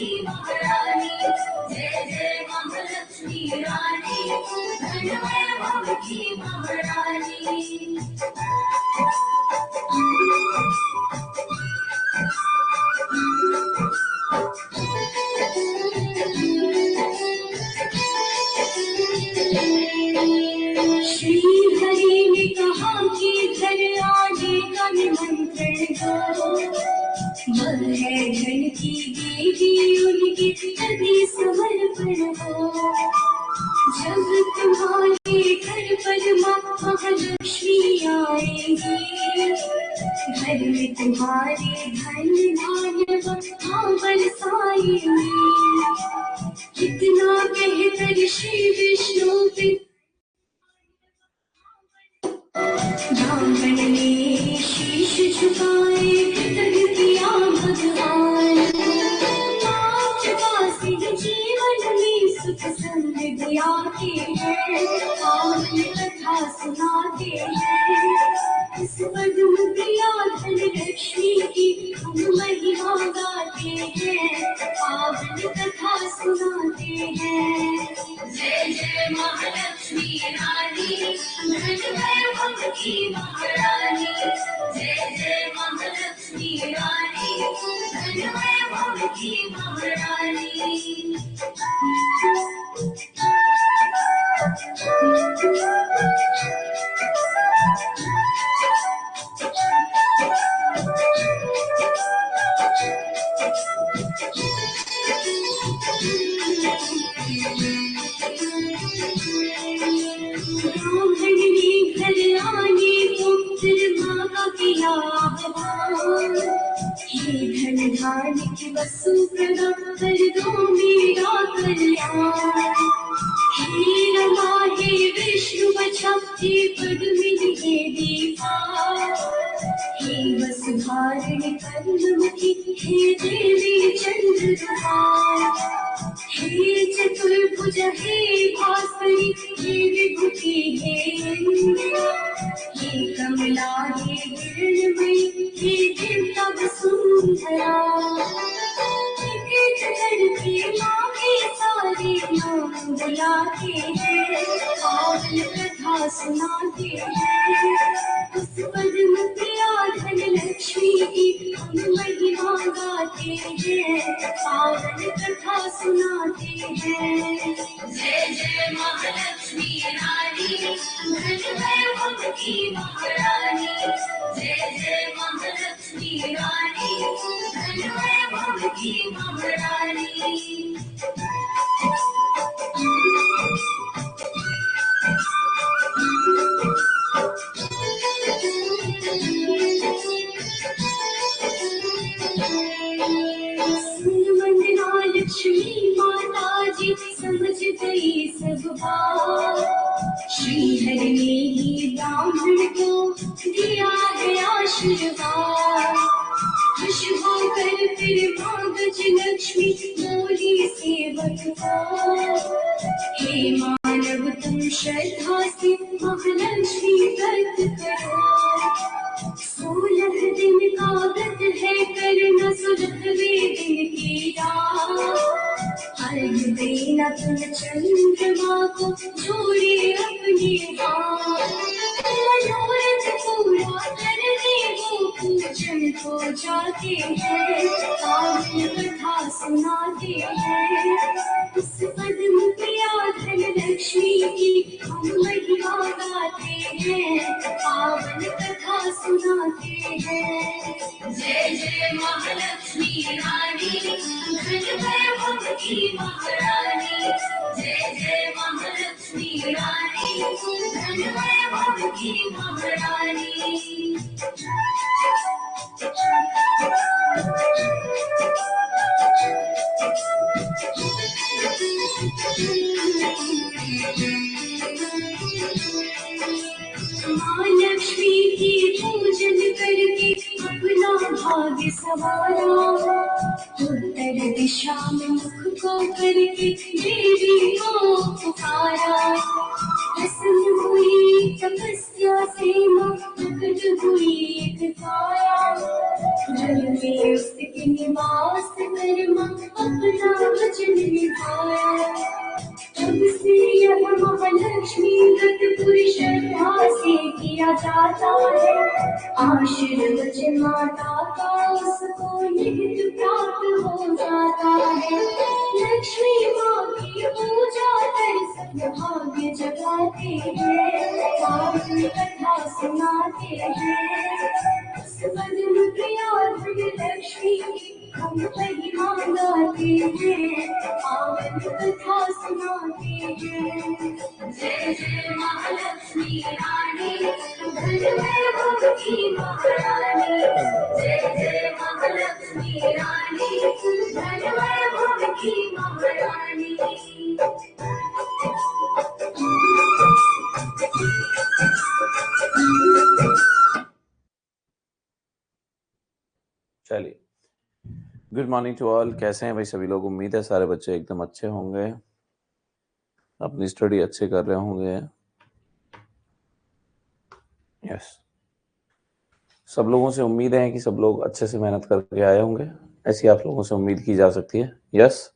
की महारानी, जय जय महालक्ष्मी रानी, धन वैभव की महारानी। श्री हरि ने कहा कि घर आने का निमंत्रण दो, वह है धन की देवी, उनके प्रति समर्पण हो। जब तुम्हारे घर पर माँ महालक्ष्मी आएगी, घर में तुम्हारे धन धान्य बरसाएंगे। कितना कहकर श्री विष्णु ब्राह्मण ने शीश झुकाए, कृतज्ञ किया भगवान। आप वासी जीवन में सुख समृद्धि आते हैं, पावन कथा सुनाते हैं। इस पद्म प्रिया धन लक्ष्मी की हम महिमा गाते हैं, पावन कथा सुनाते हैं। जय जय महालक्ष्मी रानी, धन वैभव की महारानी, जय जय महालक्ष्मी रानी, धन वैभव की महारानी। वसु प्रदान कर दो मेरा कल्याण। हे रमा हे विष्णु बचा, हे पद्मिनी हे दीपा, हे वसुधारिणी कर्णमुखी, हे देवी चंद्रप्रभा, हे चतुर्भुज हे भास्करी, हे विभूति हे इंदिरा, हे कमला हे हिरण्मयी, हे देवता वसुंधरा। सारे नाम बुलाते हैं, पावन कथा सुनाते हैं। उस पद्म प्रिया धन लक्ष्मी की हम महिमा गाते हैं, पावन कथा सुनाते हैं। जय जय महालक्ष्मी रानी, धन वैभव की महारानी, जय जय महालक्ष्मी रानी, धन वैभव की महारानी। लक्ष्मी माता जी समझ गई सब बात, श्री हरि ने ही ब्राह्मण को दिया है आशीर्वाद। खुश होकर फिर मांगज लक्ष्मी बोली सेवक को, हे मानव तुम श्रद्धा से महालक्ष्मी व्रत करो। 16 दिन का व्रत है करना, 16वें दिन की रात। अर्घ देना तुम चंद्रमा को, जोड़े अपने हाथ। मनोरथ पूरा करने वो पूजन को जाते हैं, पावन कथा सुनाते हैं। उस पद्म प्रिया धन लक्ष्मी की हम महिमा गाते हैं, पावन कथा सुनाते हैं। जय जय महालक्ष्मी रानी, धन वैभव की महारानी, जय जय महालक्ष्मी रानी, धन वैभव की महारानी। माँ लक्ष्मी की पूजन करके अपना भाग्य सवारा, उत्तर दिशा में मुख को करके देवी को पुकारा। प्रसन्न हुई तपस्या से माँ प्रकट हुई एक काया, जल में उसके निवास कर्मा अपना वचन निभाया। तब से यह महालक्ष्मी व्रत पूरी श्रद्धा से किया जाता है। आशीर्वच माता का उसको नित्य प्राप्त हो जाता है। लक्ष्मी माँ की पूजा कर सब भाग्य जगाते हैं। पावन कथा सुनाते हैं। सुबह प्रिया लक्ष्मी की हम महिमा गाते हैं। पावन कथा सुनाते हैं। जय जय महालक्ष्मी रानी, धन वैभव की महारानी। जय जय महालक्ष्मी रानी, धन वैभव की महारानी। चलिए, गुड मॉर्निंग टू ऑल। कैसे हैं भाई सभी लोग? उम्मीद है सारे बच्चे एकदम अच्छे होंगे, अपनी स्टडी अच्छे कर रहे होंगे। यस, सब लोगों से उम्मीद है कि सब लोग अच्छे से मेहनत करके आए होंगे, ऐसी आप लोगों से उम्मीद की जा सकती है। यस,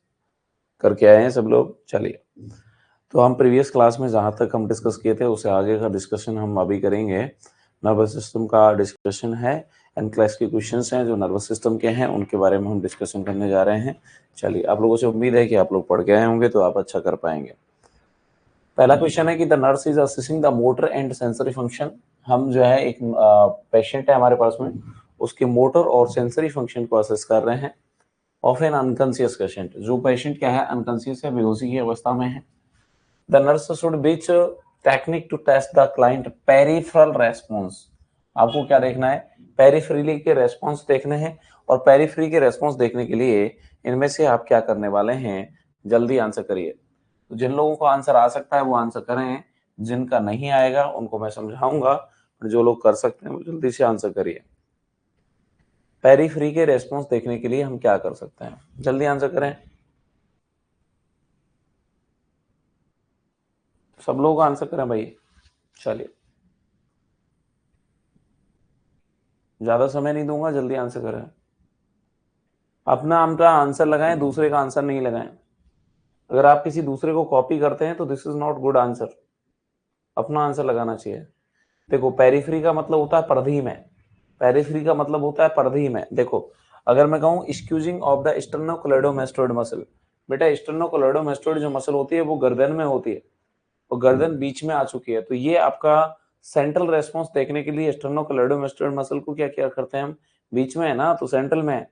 करके आए हैं सब लोग। चलिए, तो हम प्रीवियस क्लास में जहाँ तक हम डिस्कस किए थे उससे आगे का डिस्कशन हम अभी करेंगे। नर्वस सिस्टम का डिस्कशन है, एंड क्लास के क्वेश्चंस हैं जो नर्वस सिस्टम के हैं, उनके बारे में हम डिस्कशन करने जा रहे हैं। चलिए, आप लोगों से उम्मीद है कि आप लोग पढ़ के आए होंगे तो आप अच्छा कर पाएंगे। पहला क्वेश्चन है कि the nurse is assessing the motor and sensory function. हम जो है एक पेशेंट है हमारे पास में, उसके मोटर और सेंसरी फंक्शन को असेस कर रहे हैं ऑफ एन अनकॉन्शियस पेशेंट। जो पेशेंट क्या है, अनकॉन्शियस है, बेहोशी की अवस्था में है। The nurse should which technique to test the client peripheral response. आपको क्या देखना है? पेरिफेरली के रेस्पॉन्स देखने हैं, और पेरिफेरी के रेस्पॉन्स देखने के लिए इनमें से आप क्या करने वाले हैं? जल्दी आंसर करिए। तो जिन लोगों को आंसर आ सकता है वो आंसर करें, जिनका नहीं आएगा उनको मैं समझाऊंगा, और जो लोग कर सकते हैं वो जल्दी से आंसर करिए। पेरिफेरी के रेस्पॉन्स देखने के लिए हम क्या कर सकते हैं? जल्दी आंसर करें। सब लोग आंसर करें भाई। चलिए, ज्यादा समय नहीं दूंगा, जल्दी आंसर करें। अपना आंसर लगाएं, दूसरे का आंसर नहीं लगाएं। अगर आप किसी दूसरे को कॉपी करते हैं तो this is not good answer. अपना आंसर लगाना चाहिए। देखो, पेरिफेरी का मतलब होता है परिधि में। पेरिफेरी का मतलब होता है परिधि में। देखो, अगर मैं कहूं स्क्यूजिंग ऑफ द स्टर्नोक्लेडोमास्टोइड मसल, बेटा स्टर्नोक्लेडोमास्टोइड जो मसल होती है वो गर्दन में होती है, और गर्दन बीच में आ चुकी है। तो ये आपका सेंट्रल रेस्पॉन्स देखने के लिए स्टर्नोक्लेडोमास्टोइड मसल को क्या क्या करते हैं हम? बीच में है ना, तो सेंट्रल में है,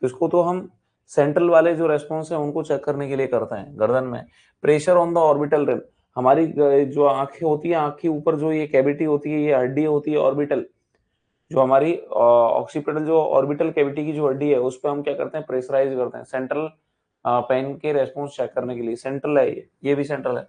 तो इसको तो हम सेंट्रल वाले जो रेस्पॉन्स है उनको चेक करने के लिए करते हैं गर्दन में। Pressure on the orbital rim, हमारी जो आंखें होती है, आंख के ऊपर जो ये कैविटी होती है, ये हड्डी होती है ऑर्बिटल, जो हमारी ऑक्सीपिटल जो ऑर्बिटल कैविटी की जो हड्डी है उस पर हम क्या करते हैं? प्रेशराइज करते हैं सेंट्रल पेन के रेस्पॉन्स चेक करने के लिए। सेंट्रल है ये भी सेंट्रल है।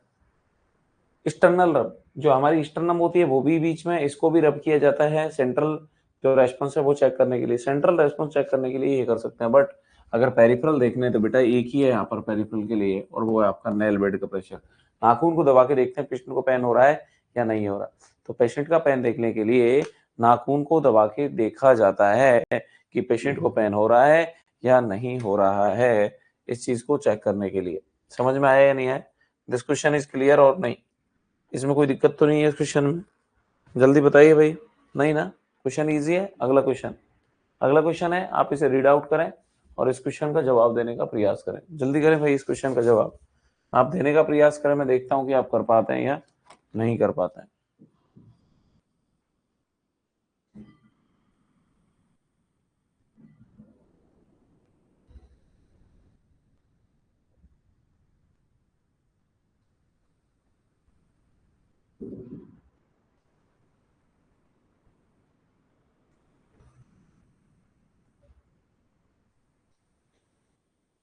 एक्सटर्नल रब, जो हमारी स्टर्नम होती है वो भी बीच में, इसको भी रब किया जाता है सेंट्रल जो रेस्पॉन्स है वो चेक करने के लिए। सेंट्रल रेस्पॉन्स चेक करने के लिए ये कर सकते हैं। बट अगर पेरिफेरल देखने तो बेटा एक ही है यहाँ पर पेरिफेरल के लिए, और वो है आपका नेल बेड का प्रेशर। नाखून को दबा के देखते हैं पेशेंट को पेन हो रहा है या नहीं हो रहा। तो पेशेंट का पेन देखने के लिए नाखून को दबा के देखा जाता है कि पेशेंट को पेन हो रहा है या नहीं हो रहा है, इस चीज को चेक करने के लिए। समझ में आया या नहीं आया? दिस क्वेश्चन इज क्लियर और नहीं? इसमें कोई दिक्कत तो नहीं है इस क्वेश्चन में? जल्दी बताइए भाई। नहीं ना? क्वेश्चन इजी है। अगला क्वेश्चन है, आप इसे रीड आउट करें और इस क्वेश्चन का जवाब देने का प्रयास करें। जल्दी करें भाई, इस क्वेश्चन का जवाब आप देने का प्रयास करें। मैं देखता हूं कि आप कर पाते हैं या नहीं कर पाते हैं।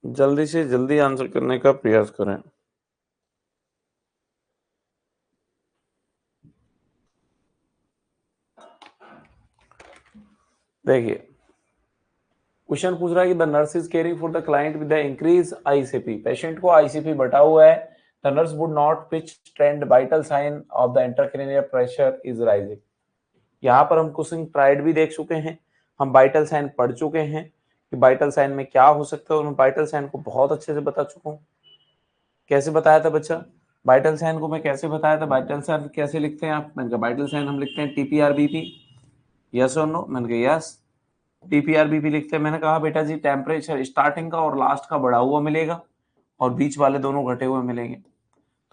जल्दी से जल्दी आंसर करने का प्रयास करें। देखिए, क्वेश्चन पूछ रहा है कि the nurse is caring for the client with the increase ICP. Patient को आईसीपी बढ़ा हुआ है। The nurse would not pitch trend vital sign of the intracranial pressure is rising. यहाँ पर हम कुछ ट्राइड भी देख चुके हैं, हम वाइटल साइन पढ़ चुके हैं कि वाइटल साइन में क्या हो सकता है, और मैं वाइटल साइन को बहुत अच्छे से बता चुका हूँ। कैसे बताया था बच्चा, वाइटल साइन को मैं कैसे बताया था, वाइटल साइन कैसे लिखते हैं आप, मैंने कहा वाइटल साइन हम लिखते हैं TPR-BP, यस और नो, मैंने कहा यस TPR-BP लिखते हैं। मैंने कहा बेटा जी टेम्परेचर स्टार्टिंग का और लास्ट का बढ़ा हुआ मिलेगा और बीच वाले दोनों घटे हुए मिलेंगे।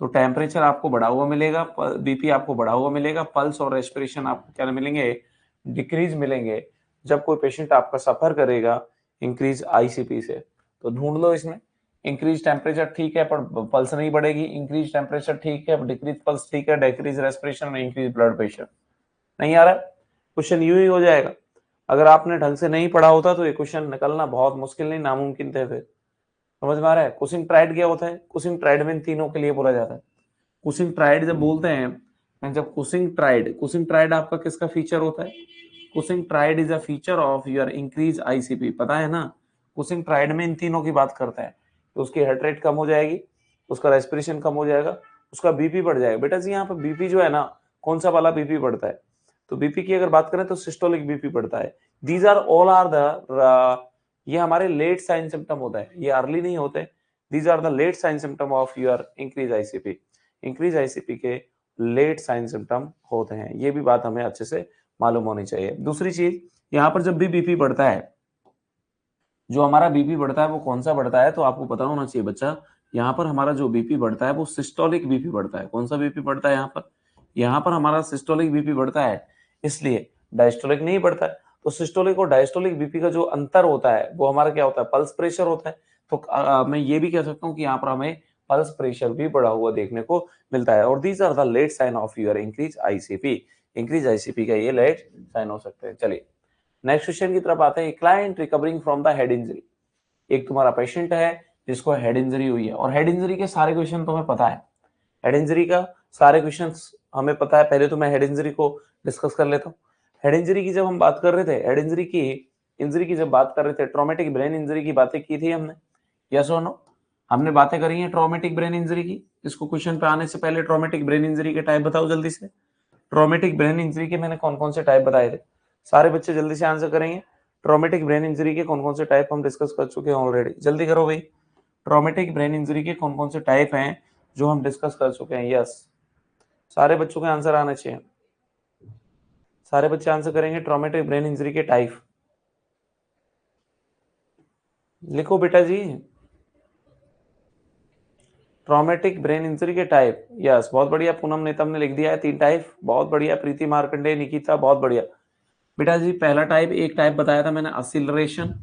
तो टेम्परेचर आपको बढ़ा हुआ मिलेगा, बीपी आपको बढ़ा हुआ मिलेगा, पल्स और रेस्पिरेशन आपको क्या मिलेंगे, डिक्रीज मिलेंगे जब कोई पेशेंट आपका सफर करेगा इंक्रीज आईसीपी से। तो ढूंढ लो इसमें, इंक्रीज टेम्परेचर ठीक है पर पल्स नहीं बढ़ेगी, इंक्रीज टेम्परेचर ठीक है, डिक्रीज पल्स ठीक है, डिक्रीज रेस्पिरेशन और इंक्रीज ब्लड प्रेशर। नहीं आ रहा है, क्वेश्चन यूं ही हो जाएगा। अगर आपने ढंग से नहीं पढ़ा होता तो ये क्वेश्चन निकलना बहुत मुश्किल नहीं नामुमकिन थे। फिर समझ में आ रहा है, कुसिंग ट्राइड क्या होता है, कुसिंग ट्राइड में इन तीनों के लिए बोला जाता है। कुसिंग ट्राइड जब बोलते हैं, जब कुसिंग ट्राइड आपका किसका फीचर होता है, Cushing triad is a feature of your increase ICP, पता है ना। कुसिंग ट्राइड में इन तीनों की बात करता है, तो उसकी हार्ट रेट कम हो जाएगी, उसका रेस्पिरेशन कम हो जाएगा, उसका बीपी बढ़ जाएगा। बेटा जी यहाँ पर बीपी जो है ना, कौन सा वाला बीपी बढ़ता है, तो बीपी की अगर बात करें तो सिस्टोलिक बीपी बढ़ता है। These are all are the, ये हमारे लेट साइन सिम्टम होता है, ये अर्ली नहीं होते। These are the late sign symptom of your increase ICP, increase ICP के लेट साइन सिम्टम होते हैं। ये भी बात हमें अच्छे से मालूम होनी चाहिए। दूसरी चीज, यहाँ पर जब भी बीपी बढ़ता है, जो हमारा बीपी बढ़ता है वो कौन सा बढ़ता है, तो आपको पता होना चाहिए बच्चा, यहाँ पर हमारा जो बीपी बढ़ता है वो सिस्टोलिक बीपी बढ़ता है। कौन सा बीपी बढ़ता है यहाँ पर हमारा सिस्टोलिक बीपी बढ़ता है, इसलिए डायस्टोलिक नहीं बढ़ता है। तो सिस्टोलिक और डायस्टोलिक बीपी का जो अंतर होता है वो हमारा क्या होता है, पल्स प्रेशर होता है। तो मैं ये भी कह सकता हूँ कि यहाँ पर हमें पल्स प्रेशर भी बढ़ा हुआ देखने को मिलता है। और these are the late sign of your increase ICP, increase ICP का ये लेट साइन हो सकते हैं। चलिए नेक्स्ट क्वेश्चन की तरफ आते हैं। Client recovering from the head injury, एक तुम्हारा पेशेंट है जिसको हेड इंजरी हुई है, और हेड इंजरी के सारे क्वेश्चन तुम्हें पता है, हेड इंजरी का सारे क्वेश्चन हमें पता है। पहले तो मैं हेड इंजरी को डिस्कस कर लेता हूँ। हेड इंजरी की जब हम बात कर रहे थे, हेड इंजरी की जब बात कर रहे थे, ट्रॉमेटिक ब्रेन इंजरी की बातें की थी हमने, यस और नो, हमने बातें करी हैं ट्रॉमेटिक ब्रेन इंजरी की। इसको क्वेश्चन पे आने से पहले ट्रॉमेटिक ब्रेन इंजरी के टाइप बताओ जल्दी से। ट्रॉमेटिक ब्रेन इंजरी के मैंने कौन कौन से टाइप बताए थे, सारे बच्चे जल्दी से आंसर करेंगे। ट्रॉमेटिक ब्रेन इंजरी के कौन कौन से टाइप हम डिस्कस कर चुके हैं ऑलरेडी, जल्दी करो भाई। ट्रॉमेटिक ब्रेन इंजरी के कौन कौन से टाइप हैं जो हम डिस्कस कर चुके हैं, यस, सारे बच्चों के आंसर आने चाहिए, सारे बच्चे आंसर करेंगे। ट्रॉमेटिक ब्रेन इंजरी के टाइप लिखो बेटा जी, ट्रॉमेटिक ब्रेन इंजरी के टाइप, यस बहुत बढ़िया, पूनम नेतम ने लिख दिया है 3 टाइप, बहुत बढ़िया। प्रीति मार्कंडे, निकिता, बहुत बढ़िया। बेटा जी पहला टाइप, एक टाइप बताया था मैंने असिलरेशन,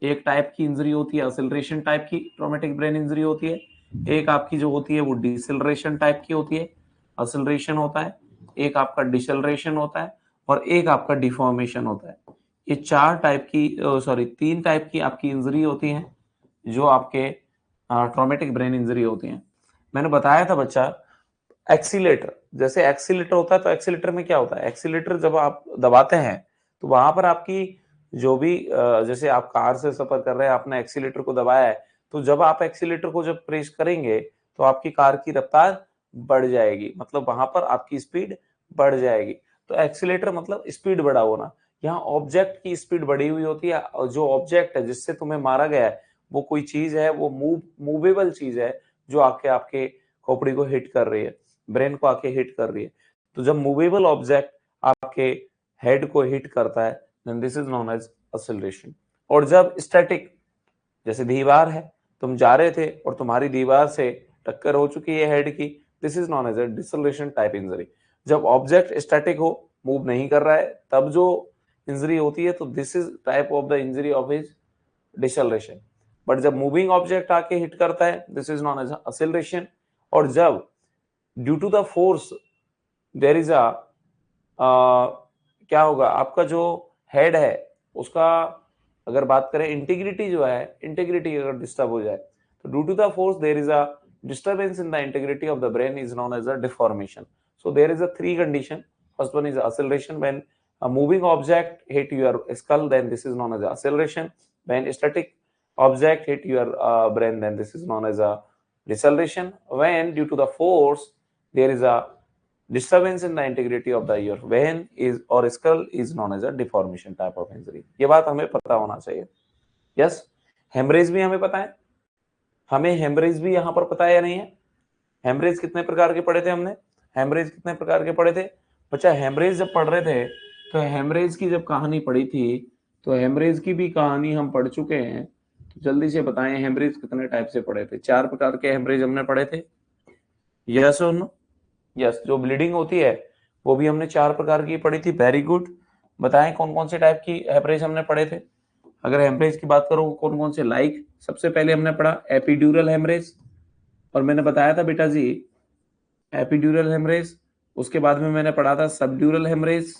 एक टाइप की इंजरी होती है असिलरेशन टाइप की ट्रॉमेटिक ब्रेन इंजरी होती है। एक आपकी जो होती है वो डिसलरेशन टाइप की होती है, असिलरेशन होता है, एक आपका डिसलरेशन होता है, और एक आपका डिफॉर्मेशन होता है। ये 4 टाइप की, सॉरी 3 टाइप की आपकी इंजरी होती हैं जो आपके ट्रॉमेटिक ब्रेन इंजरी होती हैं। मैंने बताया था बच्चा, एक्सीलेटर, जैसे एक्सीलेटर होता है तो एक्सीलेटर में क्या होता है, एक्सीलेटर जब आप दबाते हैं तो वहां पर आपकी जो भी जैसे आप कार से सफर कर रहे हैं, आपने एक्सीलेटर को दबाया है, तो जब आप एक्सीलेटर को जब प्रेस करेंगे तो आपकी कार की रफ्तार बढ़ जाएगी, मतलब वहां पर आपकी स्पीड बढ़ जाएगी। तो एक्सीलेटर मतलब स्पीड बढ़ा होना। यहाँ ऑब्जेक्ट की स्पीड बढ़ी हुई होती है, और जो ऑब्जेक्ट है जिससे तुम्हें मारा गया है वो कोई चीज है, वो मूवेबल चीज है जो आके आपके खोपड़ी को हिट कर रही है, ब्रेन को आके हिट कर रही है। तो जब मूवेबल ऑब्जेक्ट आपके हेड को हिट करता है then this is known as acceleration. और जब स्टैटिक, जैसे दीवार है, तुम जा रहे थे और तुम्हारी दीवार से टक्कर हो चुकी है हेड की, this is known as a deceleration type injury. जब ऑब्जेक्ट स्टैटिक हो, मूव नहीं कर रहा है, तब जो इंजरी होती है, तो this is type of the injury of is deceleration. But जब मूविंग ऑब्जेक्ट आके हिट करता है this is known as acceleration. और जब due to the force there is a क्या होगा, आपका जो हेड है उसका अगर बात करें, इंटीग्रिटी जो है, इंटीग्रिटी अगर डिस्टर्ब हो जाए तो due to the force there is a disturbance in the integrity of the brain is known as a deformation. So there is a 3 condition. First one is acceleration. When a moving object hit your skull, then this is known as acceleration. When a static object hit your brain, then this is known as a deceleration. When due to the force there is a disturbance in the integrity of the your vein is or skull is known as a deformation type of injury. ये बात हमें पता होना चाहिए। Yes, haemorrhage भी हमें पता है, हमें हेमरेज भी यहाँ पर पता है या नहीं है? हेमरेज कितने प्रकार के पढ़े थे हमने? हेमरेज कितने प्रकार के पढ़े थे बच्चा? हेमरेज जब पढ़ रहे थे तो हेमरेज की जब कहानी पढ़ी थी तो हेमरेज की भी कहानी हम पढ़ चुके हैं। तो जल्दी से बताएं हेमरेज कितने टाइप से पढ़े थे? 4 प्रकार के हेमरेज हमने पढ़े थे। यस और नो? यस, जो ब्लीडिंग होती है वो भी हमने 4 प्रकार की पढ़ी थी। Very good. बताएं कौन कौन से टाइप की हेमरेज हमने पढ़े थे? अगर हेमरेज की बात करो कौन कौन से, लाइक सबसे पहले हमने पढ़ा एपिड्यूरल हेमरेज, और मैंने बताया था बेटा जी एपिड्यूरल हेमरेज। उसके बाद में मैंने पढ़ा था subdural haemorrhage,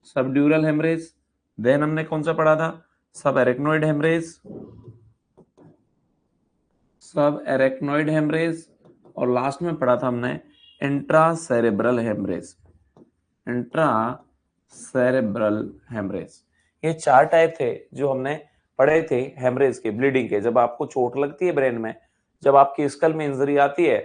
subdural haemorrhage. Then हमने कौन सा पढ़ा था? Subarachnoid haemorrhage, subarachnoid haemorrhage. और लास्ट में पढ़ा था हमने इंट्रासेरेब्रल हेमरेज, इंट्रासेरेब्रल हेमरेज। ये 4 टाइप थे जो हमने पढ़े थे हेमरेज के, ब्लीडिंग के। जब आपको चोट लगती है ब्रेन में, जब आपकी स्कल में इंजरी आती है,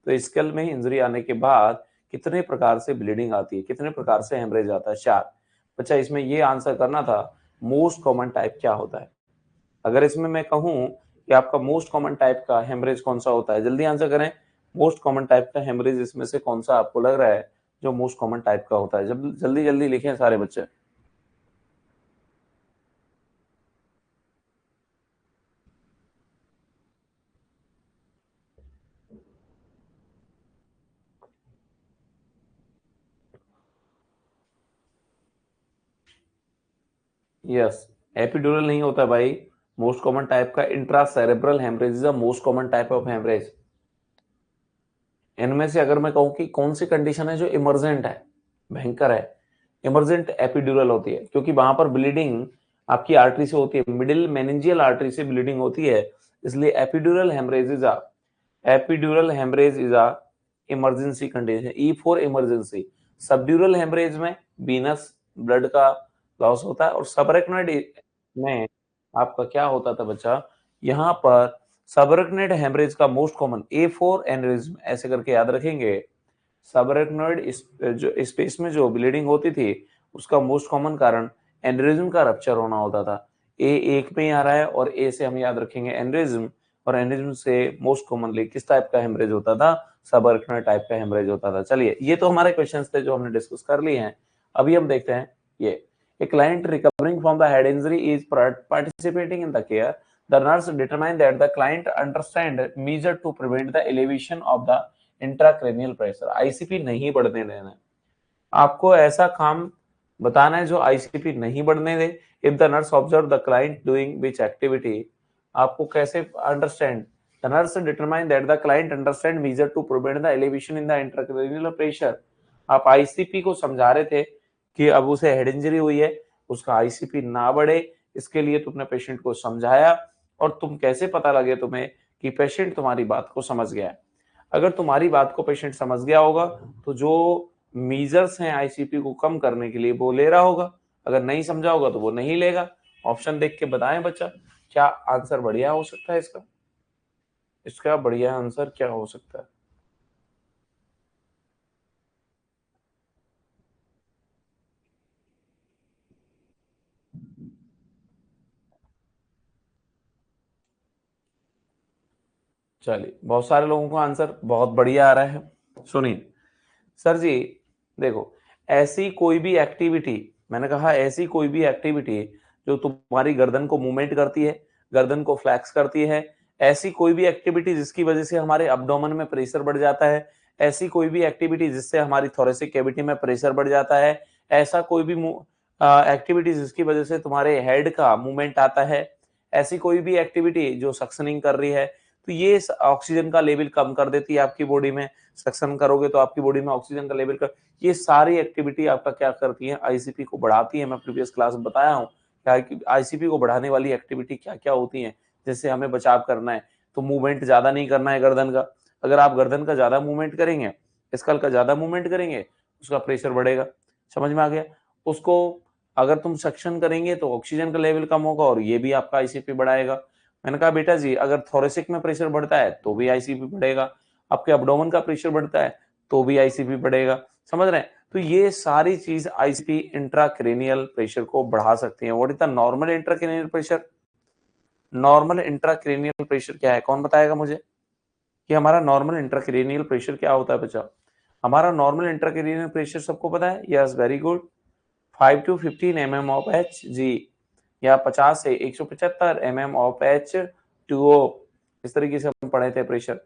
तो स्कल में इंजरी आने के बाद कितने प्रकार से ब्लीडिंग आती है, कितने प्रकार से हेमरेज आता है? 4। बच्चा इसमें ये आंसर करना था मोस्ट कॉमन टाइप क्या होता है। अगर इसमें मैं कहूं कि आपका मोस्ट कॉमन टाइप का हेमरेज कौन सा होता है, जल्दी आंसर करें। मोस्ट कॉमन टाइप का हेमरेज इसमें से कौन सा आपको लग रहा है जो मोस्ट कॉमन टाइप का होता है? जब जल्दी जल्दी लिखें सारे बच्चे। यस, एपिड्यूरल नहीं होता भाई। मोस्ट कॉमन टाइप का intracerebral haemorrhage is the most common type of haemorrhage. इनमें से अगर मैं कहूं कि कौन सी कंडीशन है जो इमरजेंट है, भयंकर है, इमरजेंट एपिड्यूरल होती है, क्योंकि वहां पर ब्लीडिंग आपकी आर्टरी से होती है, मिडिल मेनिंजियल आर्टरी से ब्लीडिंग होती है, इसलिए epidural haemorrhage is a, epidural haemorrhage is a emergency condition, E for emergency. Subdural haemorrhage में वीनस ब्लड का लॉस होता है, और सबरेक्नोइड में आपका क्या होता था बच्चा? यहाँ पर सबरेक्नोइड हेमरेज का most common A for aneurysm ऐसे करके याद रखेंगे। सबरेक्नोइड जो स्पेस में जो ब्लीडिंग होती थी उसका मोस्ट कॉमन कारण एनेरिज्म का रप्चर होना होता था। ए एक में ही आ रहा है, और ए से हम याद रखेंगे एनेरिज्म, और एनेरिज्म से मोस्ट कॉमनली किस टाइप का हेमरेज होता था? सबरेक्नोइड टाइप का हेमरेज होता था। चलिए, ये तो हमारे क्वेश्चंस थे जो हमने डिस्कस कर लिए हैं। अभी हम देखते हैं ये, a client recovering from the head injury is participating in the care. The nurse determined that the client understand measure to prevent the elevation of the intracranial pressure. ICP नहीं बढ़ने देना है आपको, ऐसा काम बताना है जो ICP नहीं बढ़ने दे। If the nurse observe the client doing which activity, आपको कैसे understand? The nurse determine that the client understand measure to prevent the elevation in the intracranial pressure. आप ICP को समझा रहे थे कि अब उसे हेड इंजरी हुई है, उसका आईसीपी ना बढ़े, इसके लिए तुमने पेशेंट को समझाया, और तुम कैसे पता लगे तुम्हें कि पेशेंट तुम्हारी बात को समझ गया है? अगर तुम्हारी बात को पेशेंट समझ गया होगा तो जो मीजर्स हैं आईसीपी को कम करने के लिए वो ले रहा होगा, अगर नहीं समझा होगा तो वो नहीं लेगा। ऑप्शन देख के बताएं बच्चा, क्या आंसर बढ़िया हो सकता है इसका? इसका बढ़िया आंसर क्या हो सकता है? चलिए, बहुत सारे लोगों का आंसर बहुत बढ़िया आ रहा है। सुनिए सर जी, देखो, ऐसी कोई भी एक्टिविटी, मैंने कहा ऐसी कोई भी एक्टिविटी जो तुम्हारी गर्दन को मूवमेंट करती है, गर्दन को फ्लैक्स करती है, ऐसी कोई भी एक्टिविटी जिसकी वजह से हमारे अब्डोमेन में प्रेशर बढ़ जाता है, ऐसी कोई भी एक्टिविटी जिससे हमारी थोरेसिक कैविटी में प्रेशर बढ़ जाता है, ऐसा कोई भी एक्टिविटी जिसकी वजह से तुम्हारे हेड का मूवमेंट आता है, ऐसी कोई भी एक्टिविटी जो सक्शनिंग कर रही है, तो ये ऑक्सीजन का लेवल कम कर देती है आपकी बॉडी में। सक्शन करोगे तो आपकी बॉडी में ऑक्सीजन का लेवल कर, ये सारी एक्टिविटी आपका क्या करती है? आईसीपी को बढ़ाती है। मैं प्रीवियस क्लास में बताया हूँ कि आईसीपी को बढ़ाने वाली एक्टिविटी क्या क्या होती है, जिससे हमें बचाव करना है। तो मूवमेंट ज्यादा नहीं करना है गर्दन का। अगर आप गर्दन का ज्यादा मूवमेंट करेंगे, स्कल का ज्यादा मूवमेंट करेंगे, उसका प्रेशर बढ़ेगा। समझ में आ गया? उसको अगर तुम सक्शन करेंगे तो ऑक्सीजन का लेवल कम होगा, और ये भी आपका आईसीपी बढ़ाएगा। मैंने कहा बेटा जी, अगर थोरेसिक में प्रेशर बढ़ता है तो भी आईसीपी बढ़ेगा, आपके अब्डोमेन का प्रेशर बढ़ता है तो भी आईसीपी बढ़ेगा। समझ रहे हैं? तो ये सारी चीज आईसीपी इंट्राक्रेनियल प्रेशर को बढ़ा सकती है। What is the normal intracranial pressure? Normal intracranial pressure क्या है? कौन बताएगा मुझे कि हमारा नॉर्मल इंट्राक्रेनियल प्रेशर क्या होता है बच्चा? हमारा नॉर्मल इंट्राक्रेनियल प्रेशर सबको पता है? Yes, very good, 5 to 15 mm of Hg या 50 से 175 mm ऑफ H2O। इस तरीके से हम पढ़े थे प्रेशर।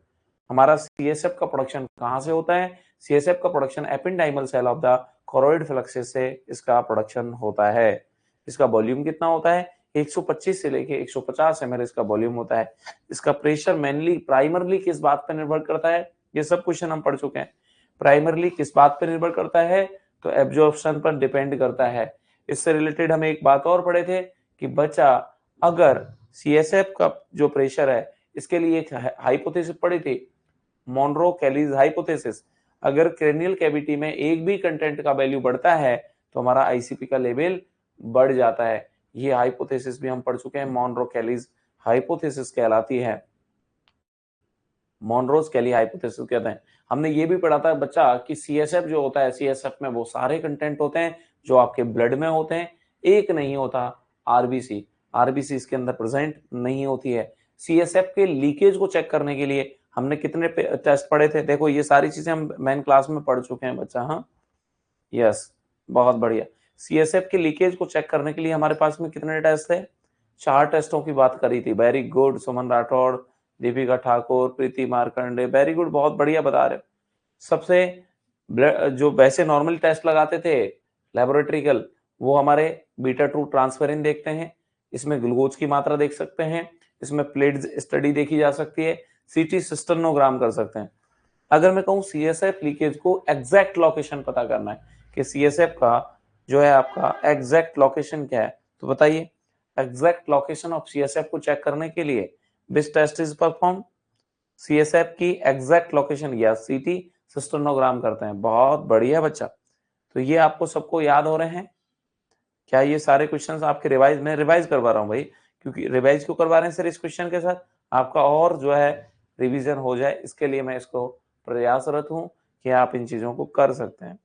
हमारा CSF का प्रोडक्शन कहां से होता है? CSF का production ependymal cell of the choroid plexus से इसका प्रोडक्शन होता है। इसका वॉल्यूम कितना होता है? 125 से लेके 150 ml इसका वॉल्यूम होता है। इसका प्रेशर मेनली प्राइमरली किस बात पर निर्भर करता है? ये सब क्वेश्चन हम पढ़ चुके हैं। प्राइमरली किस बात पर निर्भर करता है? तो एब्जॉर्प्शन पर डिपेंड करता है। इससे रिलेटेड हम एक बात और पढ़े थे कि बच्चा अगर CSF का जो प्रेशर है इसके लिए एक हाइपोथेसिस पढ़ी थी, मोनरो-कैलीज हाइपोथेसिस। अगर क्रेनियल कैविटी में एक भी कंटेंट का वैल्यू बढ़ता है तो हमारा ICP का लेवल बढ़ जाता है। ये हाइपोथेसिस भी हम पढ़ चुके हैं, मोनरो-कैलीज हाइपोथेसिस कहलाती है। मोनरोज कैली हाइपोथेसिस कहते हैं। हमने ये भी पढ़ा था बच्चा कि CSF जो होता है, CSF में वो सारे कंटेंट होते हैं जो आपके ब्लड में होते हैं, एक नहीं होता RBC। RBC इसके अंदर प्रेजेंट नहीं होती है। CSF के लीकेज को चेक करने के लिए हमने कितने टेस्ट पढ़े थे? देखो ये सारी चीजें हम मेन क्लास में पढ़ चुके हैं बच्चा। हाँ, यस, बहुत बढ़िया। CSF के लीकेज को चेक करने के लिए हमारे पास में कितने टेस्ट थे? 4 टेस्टों की बात करी थी। वेरी गुड सुमन राठौड़, दीपिका ठाकुर, प्रीति मारकंडे, वेरी गुड, बहुत बढ़िया बता रहे हो। सबसे जो वैसे नॉर्मल टेस्ट लगाते थे लेबोरेटरिकल, वो हमारे बीटा-2 ट्रांसफेरिन देखते हैं, इसमें ग्लूकोज की मात्रा देख सकते हैं, इसमें प्लेट्स स्टडी देखी जा सकती है, CT सिस्टर्नोग्राम कर सकते हैं। अगर मैं कहूँ CSF लीकेज को एग्जैक्ट लोकेशन पता करना है कि CSF का जो है आपका एग्जैक्ट लोकेशन क्या है, तो बताइए एग्जैक्ट लोकेशन ऑफ CSF को चेक करने के लिए which test is perform? CSF की एग्जैक्ट लोकेशन या CT सिस्टर्नोग्राम करते हैं। बहुत बढ़िया बच्चा, तो ये आपको सबको याद हो रहे हैं क्या? ये सारे क्वेश्चंस आपके रिवाइज में रिवाइज करवा रहा हूँ भाई, क्योंकि रिवाइज क्यों करवा रहे हैं सर इस क्वेश्चन के साथ? आपका और जो है रिवीजन हो जाए, इसके लिए मैं इसको प्रयासरत हूँ कि आप इन चीजों को कर सकते हैं।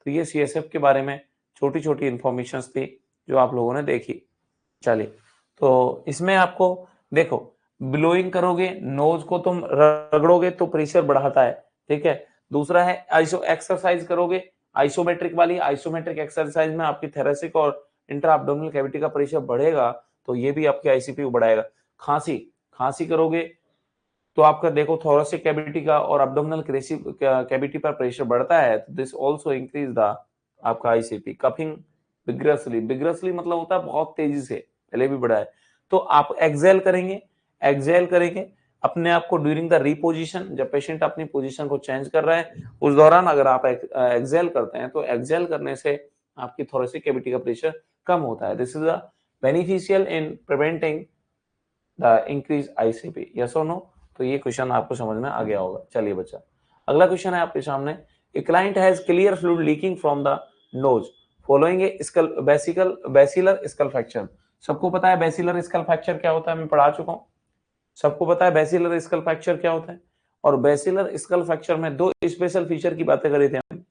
तो ये CSF के बारे में छोटी छोटी इंफॉर्मेशन थी जो आप लोगों ने देखी। चलिए, तो इसमें आपको देखो, ब्लोइंग करोगे, नोज को तुम रगड़ोगे तो प्रेशर बढ़ाता है, ठीक है। दूसरा है एक्सरसाइज करोगे, आइसोमेट्रिक वाली, आइसोमेट्रिक एक्सरसाइज में आपकी थोरैसिक और इंट्रा एब्डोमिनल कैविटी का प्रेशर बढ़ेगा तो ये भी आपके ICP को बढ़ाएगा। खांसी, खांसी करोगे तो आपका देखो थोरैसिक कैविटी का और एब्डोमिनल कैविटी पर प्रेशर बढ़ता है, तो दिस आल्सो इंक्रीज द आपका ICP। कफिंग विग्रसली, विग्रसली मतलब होता है बहुत तेजी से, पहले भी बढ़ा है। तो आप एक्सेल करेंगे, एक्सेल करेंगे अपने आप को ड्यूरिंग द रिपोजिशन, जब पेशेंट अपनी पोजीशन को चेंज कर रहा है उस दौरान अगर आप एक्सेल करते हैं तो एक्सेल करने से आपकी थोरैसिक कैविटी का प्रेशर कम होता है। This is a beneficial in preventing the increase ICP। Yes और नो? तो ये क्वेश्चन आपको समझ में आ गया होगा। चलिए बच्चा, अगला क्वेश्चन है आपके सामने। A client has clear fluid leaking from the nose following a basilar skull fracture. सबको पता है बैसिलर स्कल फ्रैक्चर क्या होता है, मैं पढ़ा चुका हूं। सबको पता है बैसिलर स्कल फ्रैक्चर क्या होता है। और बैसिलर स्कल फ्रैक्चर में दो स्पेशल फीचर की बातें करी थी हम।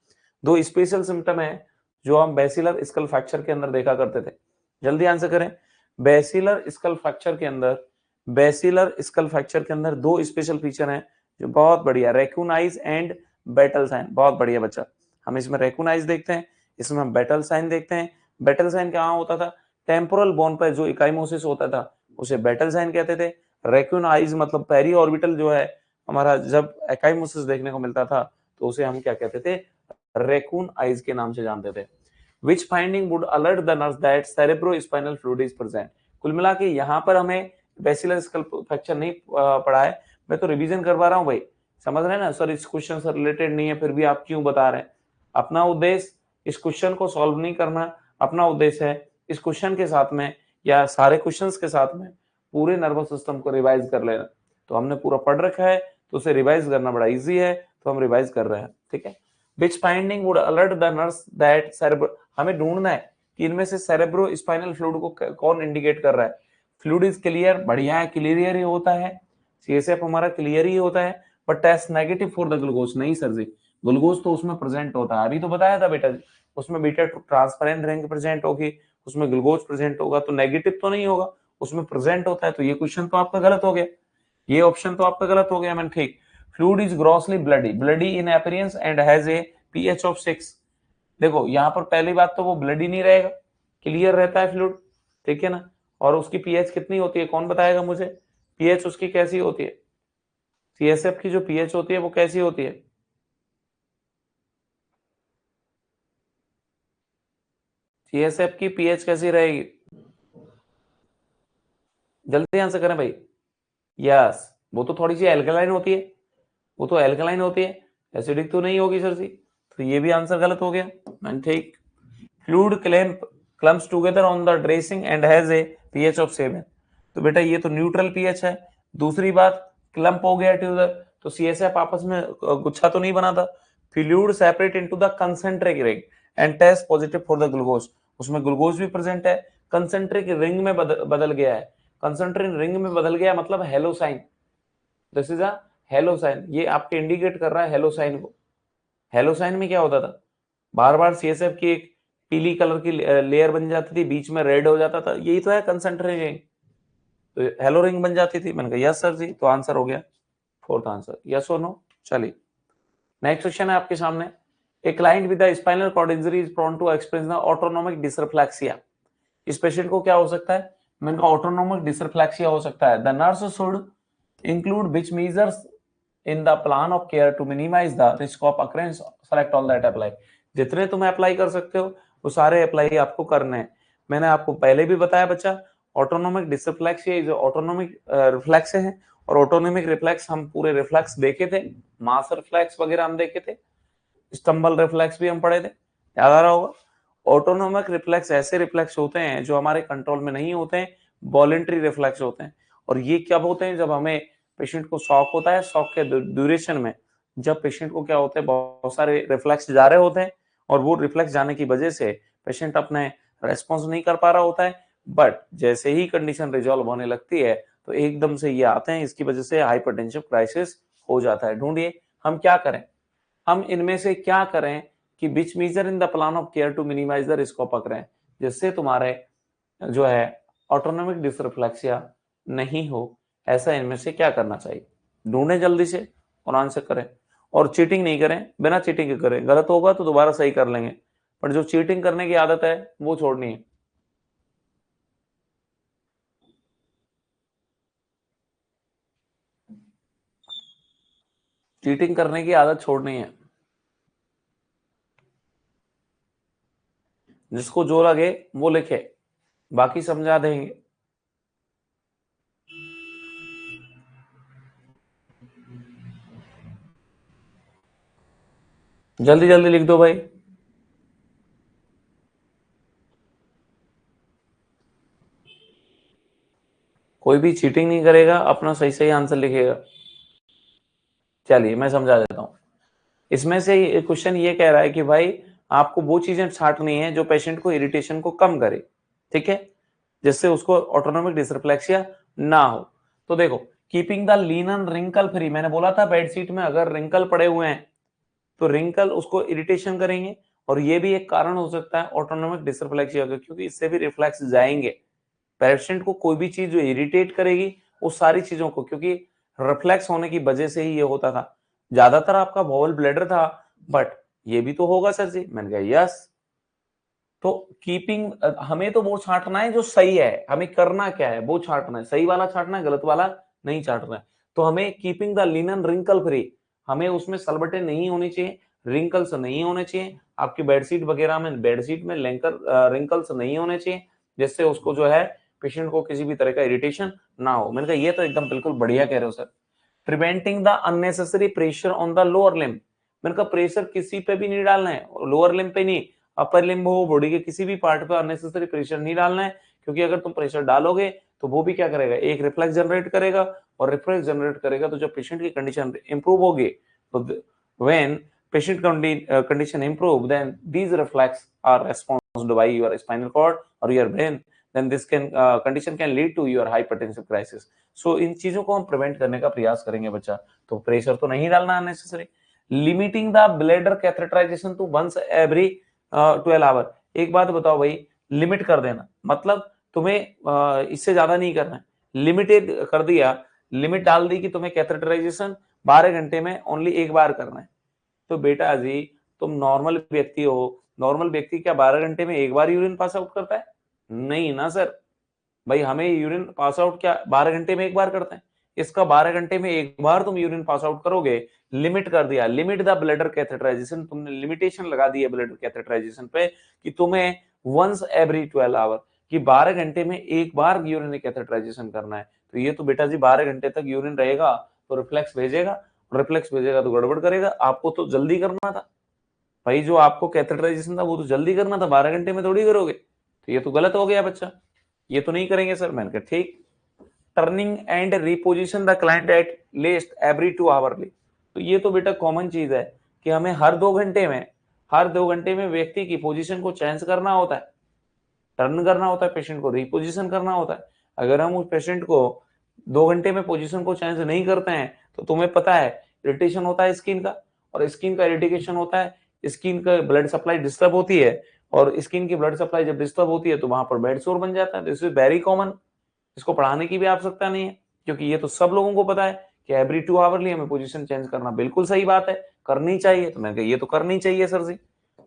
दो स्पेशल सिम्टम है जो हम बैसिलर स्कल फ्रैक्चर के अंदर देखा करते थे। जल्दी आंसर करें। बैसिलर स्कल फ्रैक्चर के अंदर, बैसिलर स्कल फ्रैक्चर के अंदर दो स्पेशल फीचर हैं जो बहुत बढ़िया, raccoon eyes and battle sign. बहुत बढ़िया बच्चा, हम इसमें रैकून आइज देखते हैं, इसमें हम बैटल साइन देखते हैं। बैटल साइन कहाँ होता था? टेम्पोरल बोन पर जो इकाइमोसिस होता था उसे बैटल साइन कहते थे। रैकून आइज मतलब पेरी ऑर्बिटल जो है हमारा, जब इकाइमोसिस देखने को मिलता था तो उसे हम क्या कहते थे? रैकून आइज के नाम से जानते थे। Which finding would alert the nurse that cerebrospinal fluid is present? कुल मिला के यहाँ पर हमें बैसिलर स्कल फ्रैक्चर नहीं पढ़ा है, मैं तो रिवीजन करवा रहा हूँ भाई, समझ रहे हैं ना सर? इस क्वेश्चन से रिलेटेड नहीं है फिर भी आप क्यों बता रहे हैं? अपना उद्देश्य इस क्वेश्चन को सॉल्व नहीं करना, अपना उद्देश्य है इस क्वेश्चन के साथ में या सारे क्वेश्चंस के साथ में पूरे नर्वस सिस्टम को रिवाइज कर लेना। तो हमने पूरा पढ़ रखा है तो उसे रिवाइज करना बड़ा इजी है, तो हम रिवाइज कर रहे हैं, ठीक है। Which finding would alert the nurse that हमें ढूंढना है कि इनमें से सेरेब्रो स्पाइनल फ्लूइड को कौन इंडिकेट कर रहा है। फ्लूइड इज क्लियर, बढ़िया है, क्लियर ही होता है, CSF हमारा क्लियर ही होता है, but test negative for the glucose. नहीं सर जी, ग्लूकोज तो उसमें प्रेजेंट होता है, अभी तो बताया था बेटा जी, उसमें बीटा ट्रांसपेरेंट रिंग प्रेजेंट होगी, उसमें ग्लूकोज प्रेजेंट होगा, तो नेगेटिव तो नहीं होगा, उसमें प्रेजेंट होता है, तो ये क्वेश्चन तो आपका गलत हो गया, ये ऑप्शन तो आपका गलत हो गया। मैंने ठीक, fluid is grossly bloody in appearance and has a pH of 6। देखो यहाँ पर पहली बात तो वो ब्लडी नहीं रहेगा, क्लियर रहता है फ्लूइड, ठीक है ना। और उसकी पीएच कितनी होती है, कौन बताएगा मुझे, पीएच उसकी कैसी होती है, सीएसएफ की जो पीएच होती है वो कैसी होती है, सीएसएफ की पीएच कैसी रहेगी, जल्दी आंसर करें भाई। यस, वो तो थोड़ी सी एल्कलाइन होती है, वो तो एल्कलाइन होती है, एसिडिक तो नहीं होगी सर जी, तो ये भी आंसर गलत हो गया। मैंने ठीक, fluid clumps together on the dressing and has a pH of 7। तो बेटा ये तो न्यूट्रल पीएच है। दूसरी बात, क्लम्प हो गया टुगेदर, तो सीएसएफ आपस में गुच्छा तो नहीं बना था। Fluid separate into the concentric ring and test positive for the glucose, उसमें ग्लूकोज भी प्रेजेंट है, कंसेंट्रिक रिंग में बदल गया है, कंसेंट्रिक रिंग में बदल गया मतलब halo sign, this is a halo sign, ये आपके इंडिकेट कर रहा है हेलो साइन को। हेलो साइन में क्या होता था, बार बार सीएसएफ की एक पीली कलर की लेयर बन जाती थी, बीच में रेड हो जाता था, यही तो है कंसेंट्रिक रिंग, तो हेलो रिंग बन जाती थी। मैंने कहा यस सर जी, तो आंसर हो गया फोर्थ आंसर, यस और नो। चलिए नेक्स्ट क्वेश्चन है आपके सामने, a client with the spinal cord injury is prone to experience the autonomic dysreflexia. इस पेशेंट को क्या हो सकता है, मैंने कहा ऑटोनोमिक डिसरिफ्लेक्सिया हो सकता है। The nurse should include which measures in the plan of care to minimize the risk of occurrence, select all that apply। जितने तुम अप्लाई कर सकते हो वो सारे अप्लाई आपको करने हैं। मैंने आपको पहले भी बताया बच्चा, ऑटोनोमिक डिसरिफ्लेक्सिया जो ऑटोनोमिक रिफ्लेक्स है, और ऑटोनोमिक रिफ्लेक्स हम पूरे रिफ्लेक्स देखे थे, मास रिफ्लेक्स वगैरह हम देखे थे, स्टम्बल रिफ्लेक्स भी हम पढ़े थे, याद आ रहा होगा। ऑटोनोमिक रिफ्लेक्स ऐसे रिफ्लेक्स होते हैं जो हमारे कंट्रोल में नहीं होते हैं, वॉलेंट्री रिफ्लेक्स होते हैं। और ये कब होते हैं, जब हमें पेशेंट को शॉक होता है, शॉक के ड्यूरेशन में जब पेशेंट को क्या होता है, बहुत सारे रिफ्लेक्स जा रहे होते हैं, और वो रिफ्लेक्स जाने की वजह से पेशेंट अपने रेस्पॉन्स नहीं कर पा रहा होता है, बट जैसे ही कंडीशन रिजॉल्व होने लगती है तो एकदम से ये आते हैं, इसकी वजह से हाइपरटेंसिव क्राइसिस हो जाता है। ढूंढिए हम क्या करें, हम इनमें से क्या करें कि which measure in the plan of care to minimize the risk of occurrence, जिससे तुम्हारे जो है ऑटोनोमिक डिसरिफ्लेक्सिया नहीं हो, ऐसा इनमें से क्या करना चाहिए, ढूंढें जल्दी से और आंसर करें। और चीटिंग नहीं करें, बिना चीटिंग के करें, गलत होगा तो दोबारा सही कर लेंगे, पर जो चीटिंग करने की आदत है वो छोड़नी है। चीटिंग करने की आदत छोड़नी है, जिसको जो लगे वो लिखे, बाकी समझा देंगे। जल्दी जल्दी लिख दो भाई। कोई भी चीटिंग नहीं करेगा, अपना सही सही आंसर लिखेगा। चलिए मैं समझा देता हूं। इसमें से क्वेश्चन ये कह रहा है कि भाई आपको वो चीजें छांटनी है जो पेशेंट को इरिटेशन को कम करे, ठीक है, जिससे उसको ऑटोनोमिक डिसरिफ्लेक्सिया ना हो। तो देखो, keeping the linen wrinkle free, मैंने बोला था बेडशीट में अगर रिंकल पड़े हुए हैं तो रिंकल उसको इरिटेशन करेंगे, और ये भी एक कारण हो सकता है ऑटोनोमिक डिसरिफ्लेक्सिया का, क्योंकि इससे भी रिफ्लेक्स जाएंगे। पेशेंट को कोई भी चीज जो इरिटेट करेगी वो सारी चीजों को, क्योंकि रिफ्लेक्स होने की वजह से ही ये होता था। ज्यादातर आपका बॉल ब्लैडर था, बट ये भी तो होगा सर जी, मैंने कहा यस। तो कीपिंग, हमें तो वो छांटना है जो सही है, हमें करना क्या है वो छांटना है, सही वाला छांटना है, गलत वाला नहीं छांटना है। तो हमें keeping the linen wrinkle free, हमें उसमें सलबटे नहीं होनी चाहिए, रिंकल्स नहीं होने चाहिए, आपकी बेडशीट वगैरह में बेडशीट में रिंकल्स नहीं होने चाहिए, जिससे उसको जो है पेशेंट को किसी भी तरह का इरिटेशन ना हो। मैंने कहा ये तो एकदम बिल्कुल बढ़िया कह रहे हो sir. Preventing the unnecessary pressure on the lower limb, मैंने कहा प्रेशर किसी पे भी नहीं डालना है, लोअर लिम्ब पे नहीं, अपर लिम्ब हो, बॉडी के किसी भी पार्ट पे अननेसेसरी प्रेशर नहीं डालना है, क्योंकि अगर तुम प्रेशर डालोगे तो वो भी क्या करेगा, एक रिफ्लेक्स जनरेट करेगा, और रिफ्लेक्स जनरेट करेगा तो जब पेशेंट की कंडीशन इंप्रूव होगी, तो when patient condition improve, then these reflex are responded by your spinal cord or your brain, then this condition can lead to your hypertensive crisis। so इन चीजों को हम prevent करने का प्रयास करेंगे बच्चा। तो प्रेशर तो नहीं डालना unnecessary. Limiting the bladder catheterization to once every 12 hour, एक बात बताओ भाई, लिमिट कर देना मतलब तुम्हें इससे ज्यादा नहीं करना है, लिमिटेड कर दिया, लिमिट डाल दी कि तुम्हें कैथेटराइजेशन 12 घंटे में ओनली एक बार करना है। तो बेटा जी तुम नॉर्मल व्यक्ति हो, नॉर्मल व्यक्ति क्या 12 घंटे में एक बार यूरिन पास आउट करता है? नहीं ना सर, भाई हमें यूरिन पास आउट क्या 12 घंटे में एक बार करते हैं? इसका 12 घंटे में एक बार तुम यूरिन पास आउट करोगे, लिमिट कर दिया, लिमिट द ब्लडर कैथेटराइजेशन, तुमने लिमिटेशन लगा दी है ब्लडर कैथेटराइजेशन पे कि तुम्हें वंस एवरी 12 आवर कि 12 घंटे में एक बार यूरिन कैथेटराइजेशन करना है। तो ये तो बेटा जी 12 घंटे तक यूरिन रहेगा तो रिफ्लेक्स भेजेगा, रिफ्लेक्स भेजेगा तो गड़बड़ करेगा। आपको तो जल्दी करना था भाई, जो आपको कैथेटराइजेशन था वो तो जल्दी करना था, 12 घंटे में थोड़ी करोगे। तो ये तो गलत हो गया बच्चा, ये तो नहीं करेंगे सर। मैंने कहा ठीक। Turning and reposition the client at least every 2 hourly. तो ये तो बेटा कॉमन चीज है कि हमें हर 2 घंटे में व्यक्ति की पोजीशन को चेंज करना होता है, टर्न करना होता है, पेशेंट को रिपोजिशन करना होता है। अगर हम उस पेशेंट को 2 घंटे में पोजीशन को चेंज नहीं करते हैं तो तुम्हें पता है इरिटेशन होता है स्किन का, और स्किन का इरिटेशन होता है, स्किन का ब्लड सप्लाई डिस्टर्ब होती है, और स्किन की ब्लड सप्लाई जब डिस्टर्ब होती है तो वहां पर बेड सोर बन जाता है। दिस इज वेरी कॉमन, इसको पढ़ाने की भी आवश्यकता नहीं है क्योंकि ये तो सब लोगों को पता है कि एवरी 2 आवरली हमें पोजीशन चेंज करना बिल्कुल सही बात है, करनी चाहिए। तो मैंने कहा ये तो करनी चाहिए सर जी,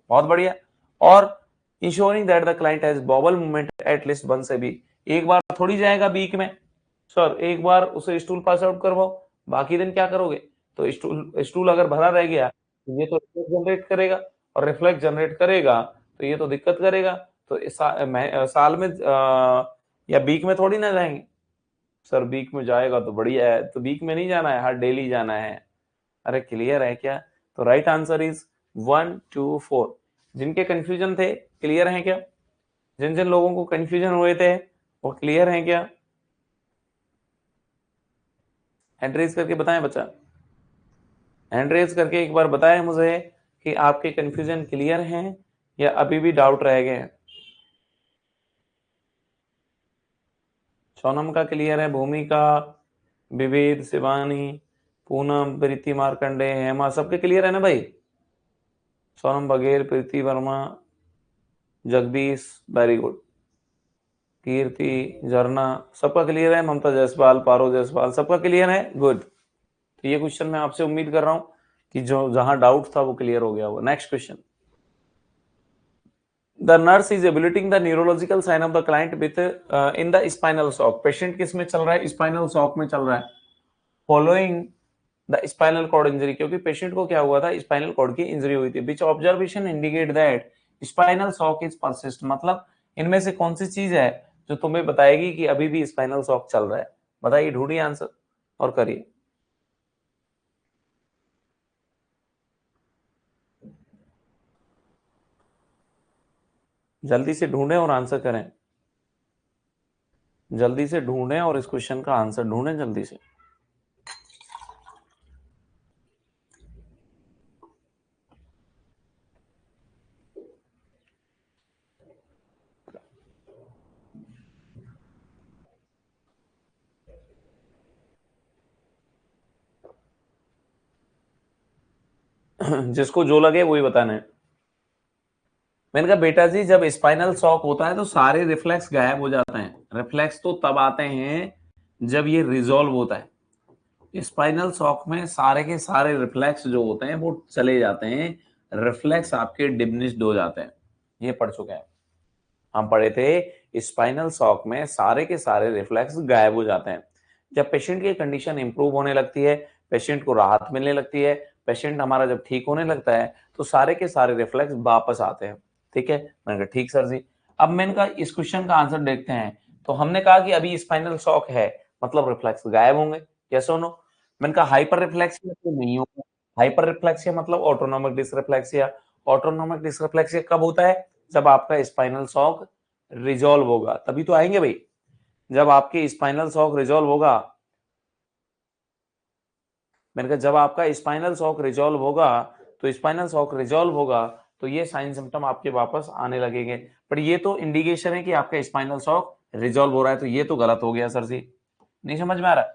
बहुत बढ़िया। और ensuring that the client has bowel movement at least once a week, एक बार थोड़ी जाएगा वीक में सर, एक बार उसे स्टूल पास आउट करवाओ, बाकी दिन क्या करोगे? तो स्टूल अगर भरा रह गया तो ये तो रिफ्लेक्स जनरेट करेगा, और रिफ्लेक्स जनरेट करेगा तो ये तो दिक्कत करेगा। तो साल में या वीक में थोड़ी ना जाएंगे सर, वीक में जाएगा तो बढ़िया है, तो वीक में नहीं जाना है, हर डेली जाना है। अरे क्लियर है क्या? तो राइट आंसर इज 1 2 4। जिनके कंफ्यूजन थे क्लियर है क्या? जिन जिन लोगों को कंफ्यूजन हुए थे वो क्लियर है क्या? हैंड रेज करके बताएं बच्चा, हैंड रेज करके एक बार बताएं मुझे कि आपके कंफ्यूजन क्लियर हैं या अभी भी डाउट रह गए हैं। सोनम का क्लियर है, भूमि का, विवेद, शिवानी, पूनम, प्रीति मार्कंडे, हेमा, सबके क्लियर है ना भाई? सोनम बघेल, प्रीति वर्मा, जगदीश, वेरी गुड, कीर्ति, झरना, सबका क्लियर है, ममता जायसवाल, पारो जायसवाल, सबका क्लियर है, गुड। तो ये क्वेश्चन मैं आपसे उम्मीद कर रहा हूं कि जो जहां डाउट था वो क्लियर हो गया हो। Next question, the nurse is evaluating the neurological sign of the client with in the spinal shock. Patient किस में चल रहा है? स्पाइनल शॉक में चल रहा है, following the spinal cord injury, क्योंकि पेशेंट को क्या हुआ था? स्पाइनल कॉर्ड की इंजरी हुई थी। Which observation indicate that spinal shock is persist, मतलब इनमें से कौन सी चीज है जो तुम्हें बताएगी कि अभी भी स्पाइनल शॉक चल रहा है? बताइए, ढूंढिए आंसर और करिए। जल्दी से ढूंढें और आंसर करें, जल्दी से ढूंढें और इस क्वेश्चन का आंसर ढूंढें जल्दी से। जिसको जो लगे वही बताना है। मैंने कहा बेटा जी जब स्पाइनल शॉक होता है तो सारे रिफ्लेक्स गायब हो जाते हैं। रिफ्लेक्स तो तब आते हैं जब ये रिजॉल्व होता है। स्पाइनल शॉक में सारे के सारे रिफ्लेक्स जो होते हैं वो चले जाते हैं, रिफ्लेक्स आपके डिमिनिश्ड हो जाते हैं। ये पढ़ चुके हैं, हम पढ़े थे स्पाइनल शॉक में सारे के सारे रिफ्लेक्स गायब हो जाते हैं। जब पेशेंट की कंडीशन इंप्रूव होने लगती है, पेशेंट को राहत मिलने लगती है, पेशेंट हमारा जब ठीक होने लगता है तो सारे के सारे रिफ्लेक्स वापस आते हैं। ठीक है, मैंने कहा ठीक सर जी। अब मैंने कहा इस क्वेश्चन का आंसर देखते हैं। तो हमने कहा कि अभी स्पाइनल शॉक है मतलब रिफ्लेक्स गायब होंगे, यस और नो? मैंने कहा हाइपर रिफ्लेक्सिया तो नहीं होगा। हाइपर रिफ्लेक्सिया मतलब ऑटोनोमिक डिसरिफ्लेक्सिया। ऑटोनोमिक डिसरिफ्लेक्सिया कब होता है? जब आपका स्पाइनल शॉक रिजॉल्व होगा, तभी तो आएंगे भाई। जब आपके स्पाइनल शॉक रिजॉल्व होगा, मैंने कहा जब आपका स्पाइनल शॉक रिजॉल्व होगा तो स्पाइनल शॉक रिजॉल्व होगा तो ये साइन सिम्टम आपके वापस आने लगेंगे। पर ये तो इंडिकेशन है कि आपका स्पाइनल शॉक रिजॉल्व हो रहा है, तो ये तो गलत हो गया सर जी। नहीं समझ में आ रहा?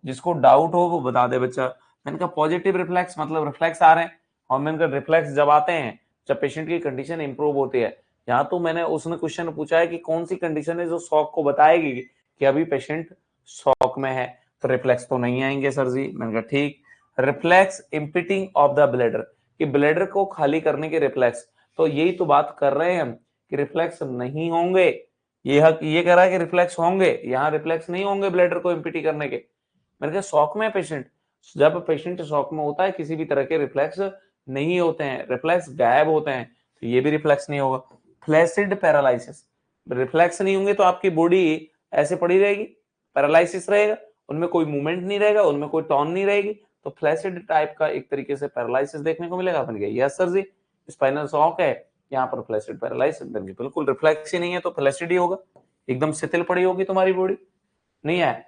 जिसको डाउट हो वो बता दे बच्चा। मैंने कहा पॉजिटिव रिफ्लेक्स मतलब रिफ्लेक्स आ रहे हैं, और मैंने कहा रिफ्लेक्स जब आते हैं जब पेशेंट की कंडीशन इंप्रूव होती है, यहाँ तो मैंने उसने क्वेश्चन पूछा है कि कौन सी कंडीशन है जो शॉक को बताएगी कि अभी पेशेंट शॉक में है, तो रिफ्लेक्स तो नहीं आएंगे सर जी। मैंने कहा ठीक। Reflex emptying of the bladder, कि ब्लैडर को खाली करने के रिफ्लेक्स, तो यही तो बात कर रहे हैं हम कि रिफ्लेक्स नहीं होंगे। ये कह रहा है कि रिफ्लेक्स होंगे, यहाँ रिफ्लेक्स नहीं होंगे ब्लैडर को इम्पिटी करने के। मैंने कहा शॉक में पेशेंट, जब पेशेंट शॉक में होता है किसी भी तरह के रिफ्लेक्स नहीं होते हैं, रिफ्लेक्स गायब होते हैं, तो ये भी रिफ्लेक्स नहीं होगा। फ्लैसिड पैरालिसिस, रिफ्लेक्स नहीं होंगे तो आपकी बॉडी ऐसे पड़ी रहेगी, पैरालिसिस रहेगा, उनमें कोई मूवमेंट नहीं रहेगा, उनमें कोई टॉन नहीं रहेगी, तो फ्लैसिड टाइप का एक तरीके से पैरालिसिस देखने को मिलेगा। अपन कहा यस सर जी, स्पाइनल शॉक है, यहाँ पर फ्लैसिड पैरालिसिस, बिल्कुल रिफ्लेक्स ही नहीं है तो फ्लैसिड ही होगा, एकदम शिथिल पड़ी होगी तुम्हारी बॉडी। नहीं है,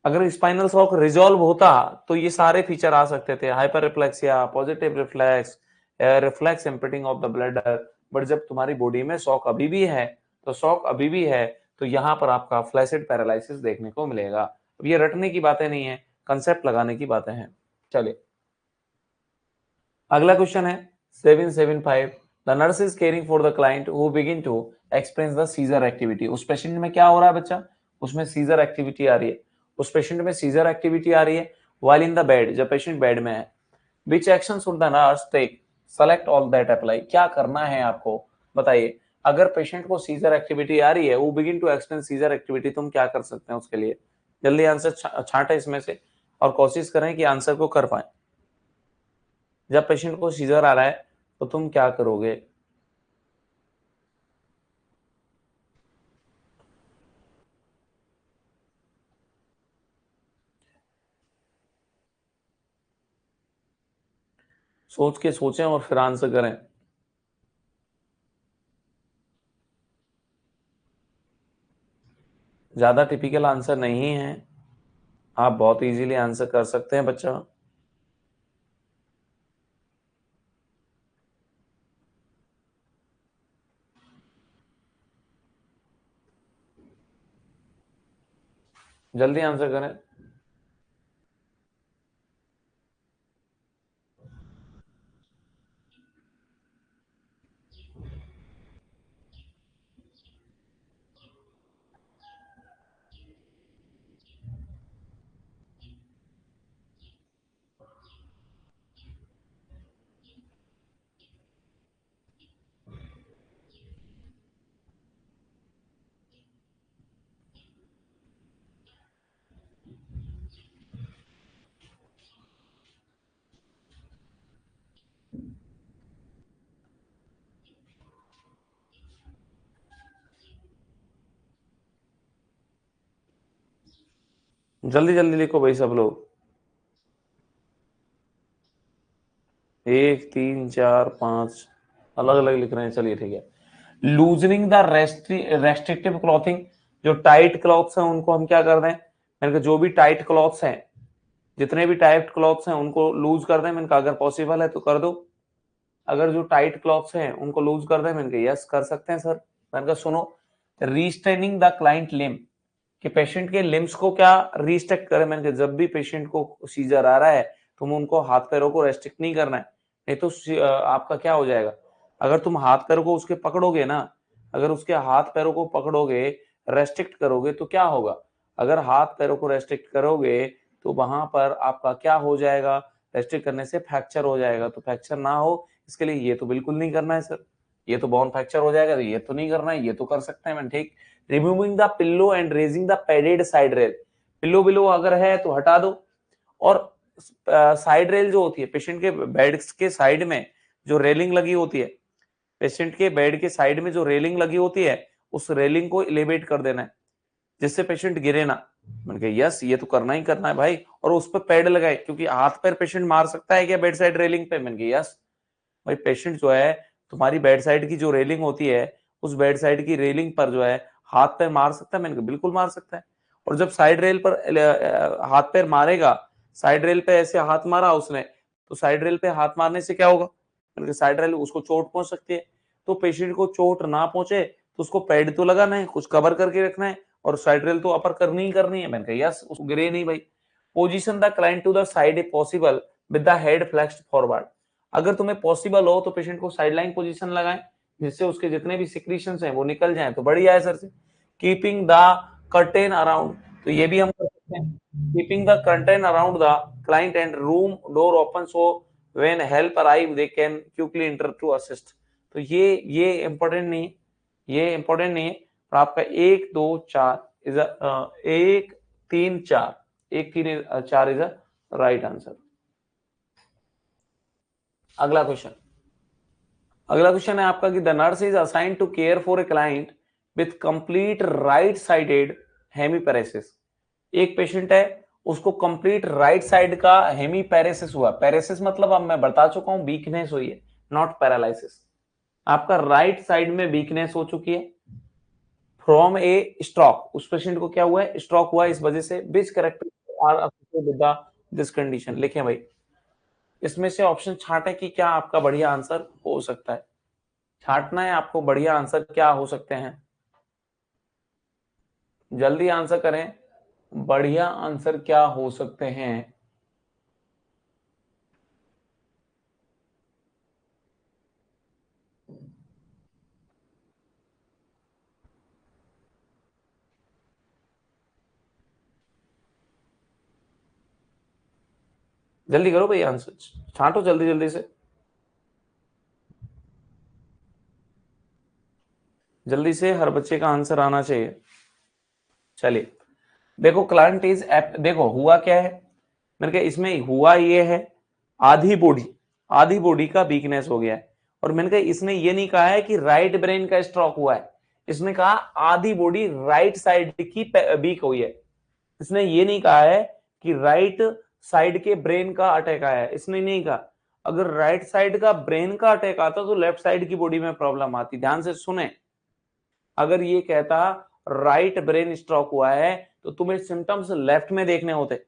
अगर स्पाइनल शॉक रिजॉल्व होता तो ये सारे फीचर आ सकते थे, hyperreflexia, positive reflex, reflex emptying of the bladder. But जब तुम्हारी बॉडी में शॉक अभी भी है, तो शॉक अभी भी है, तो यहाँ पर आपका फ्लैसिड पैरालिसिस देखने को मिलेगा। अब ये रटने की बातें नहीं है, कंसेप्ट लगाने की बातें हैं। चलिए अगला क्वेश्चन है 775। The nurse is caring for the client who begin to experience the seizure activity. उस पेशेंट में क्या हो रहा है बच्चा, उसमें सीजर एक्टिविटी आ रही है, उस पेशेंट में सीजर एक्टिविटी आ रही है व्हाइल इन द बेड, जब पेशेंट बेड में है। Which action should the nurse take, select all that apply, क्या करना है आपको बताइए। अगर पेशेंट को सीजर एक्टिविटी आ रही है, वो begin to experience seizure activity, तुम क्या कर सकते हैं उसके लिए। जल्दी आंसर छांटे इसमें से और कोशिश करें कि आंसर को कर पाए। जब पेशेंट को सीजर आ रहा है तो तुम क्या करोगे। सोच के सोचें और फिर आंसर करें। ज्यादा टिपिकल आंसर नहीं है, आप बहुत इजीली आंसर कर सकते हैं बच्चा। जल्दी आंसर करें। जल्दी जल्दी लिखो भाई सब लोग। 1 3 4 5 अलग अलग लिख रहे हैं, चलिए ठीक है। लूजनिंग द रेस्ट्रिक्टिव क्लॉथिंग, जो टाइट क्लॉथ्स हैं उनको हम क्या कर दें। मैंने कहा जो भी टाइट क्लॉथ्स हैं, जितने भी टाइट क्लॉथ्स हैं उनको लूज कर दें। मैंने कहा अगर पॉसिबल है तो कर दो। अगर जो टाइट क्लॉथ्स हैं उनको लूज कर दें, मैंने कहा यस कर सकते हैं सर। मैंने कहा सुनो, रीस्ट्रेनिंग द क्लाइंट लिम्ब, कि पेशेंट के लिम्स को क्या रिस्ट्रिक्ट करें। मैंने कहा जब भी पेशेंट को सीजर आ रहा है तुम उनको हाथ पैरों को रेस्ट्रिक्ट नहीं करना है, नहीं तो आपका क्या हो जाएगा। अगर तुम हाथ पैरों को उसके पकड़ोगे ना, अगर उसके हाथ पैरों को पकड़ोगे, रेस्ट्रिक्ट करोगे, तो क्या होगा। अगर हाथ पैरों को रेस्ट्रिक्ट करोगे तो वहां पर आपका क्या हो जाएगा, रेस्ट्रिक्ट करने से फ्रैक्चर हो जाएगा। तो फ्रैक्चर ना हो इसके लिए ये तो बिल्कुल नहीं करना है सर, ये तो बोन फ्रैक्चर हो जाएगा, तो ये तो नहीं करना है, ये तो कर सकते हैं। मैं ठीक। Removing the pillow and raising the padded side rail, pillow below अगर है तो हटा दो, और साइड रेल जो होती है पेशेंट के बेड के साइड में जो रेलिंग लगी होती है, पेशेंट के बेड के साइड में जो रेलिंग लगी होती है, उस रेलिंग को एलिवेट कर देना है जिससे पेशेंट गिरे ना। मैंने कहा यस ये तो करना ही करना है भाई, और उस पर पैड लगाए, क्योंकि हाथ पैर पेशेंट मार सकता है क्या बेड साइड रेलिंग पे। मैंने कहा यस भाई, पेशेंट जो है तुम्हारी बेड साइड की जो रेलिंग होती है, उस बेड साइड की रेलिंग पर जो है हाथ पैर मार सकता है। मैंने कहा बिल्कुल मार सकता है। और जब साइड रेल पर हाथ पैर मारेगा, साइड रेल पे ऐसे हाथ मारा उसने, तो साइड रेल पे हाथ मारने से क्या होगा, मैंने कहा साइड रेल उसको चोट पहुंच सकती है। तो पेशेंट को चोट ना पहुंचे तो उसको पैड तो लगाना है, कुछ कवर करके रखना है, और साइड रेल तो अपर करनी ही करनी है। मैंने कहा यस, उसको गिरे नहीं भाई। Position the client to the side if possible with the head flexed forward, अगर तुम्हें पॉसिबल हो तो पेशेंट को साइडलाइन पोजीशन लगाएं, जिससे उसके जितने भी सिक्रीशंस हैं वो निकल जाएं तो बढ़िया है सर से। कीपिंग द कर्टेन अराउंड, तो ये भी हम कर सकते हैं, keeping the curtain around the client and room door open so when help arrive they can quickly enter to assist. तो ये इंपॉर्टेंट नहीं है, ये इंपॉर्टेंट नहीं है, पर आपका 1 2 4 is 1 3 4 1 3 4 is a right answer. अगला क्वेश्चन है आपका कि the nurse is assigned to care for a client with complete right sided hemiparesis. एक पेशेंट है, उसको कंप्लीट राइट साइड का हेमीपैरेसिस हुआ। पैरेसिस मतलब अब मैं बता चुका हूं वीकनेस हुई है, नॉट पैरालिसिस। आपका राइट साइड में वीकनेस हो चुकी है फ्रॉम ए स्ट्रोक। उस पेशेंट को क्या हुआ है? स्ट्रोक हुआ, इस वजह से which character are associated with this condition. लिखें भाई, इसमें से ऑप्शन छांटे कि क्या आपका बढ़िया आंसर हो सकता है। छांटना है आपको, बढ़िया आंसर क्या हो सकते हैं, जल्दी आंसर करें, बढ़िया आंसर क्या हो सकते हैं। जल्दी करो भाई, आंसर छांटो जल्दी जल्दी से, जल्दी से, हर बच्चे का आंसर आना चाहिए। चलिए देखो, क्लाइंट इज देखो हुआ क्या है, मैंने कहा इसमें हुआ ये है आधी बॉडी का वीकनेस हो गया है। और मैंने कहा इसने ये नहीं कहा है कि राइट ब्रेन का स्ट्रोक हुआ है, इसने कहा आधी बॉडी राइट साइड की वीक हुई है। इसने ये नहीं कहा है कि राइट साइड के ब्रेन का अटैक आया है, इसने नहीं कहा। अगर राइट साइड का ब्रेन का अटैक आता तो लेफ्ट साइड की बॉडी में प्रॉब्लम आती। ध्यान से सुने, अगर ये कहता राइट ब्रेन स्ट्रोक हुआ है तो तुम्हें सिम्टम्स लेफ्ट में देखने होते,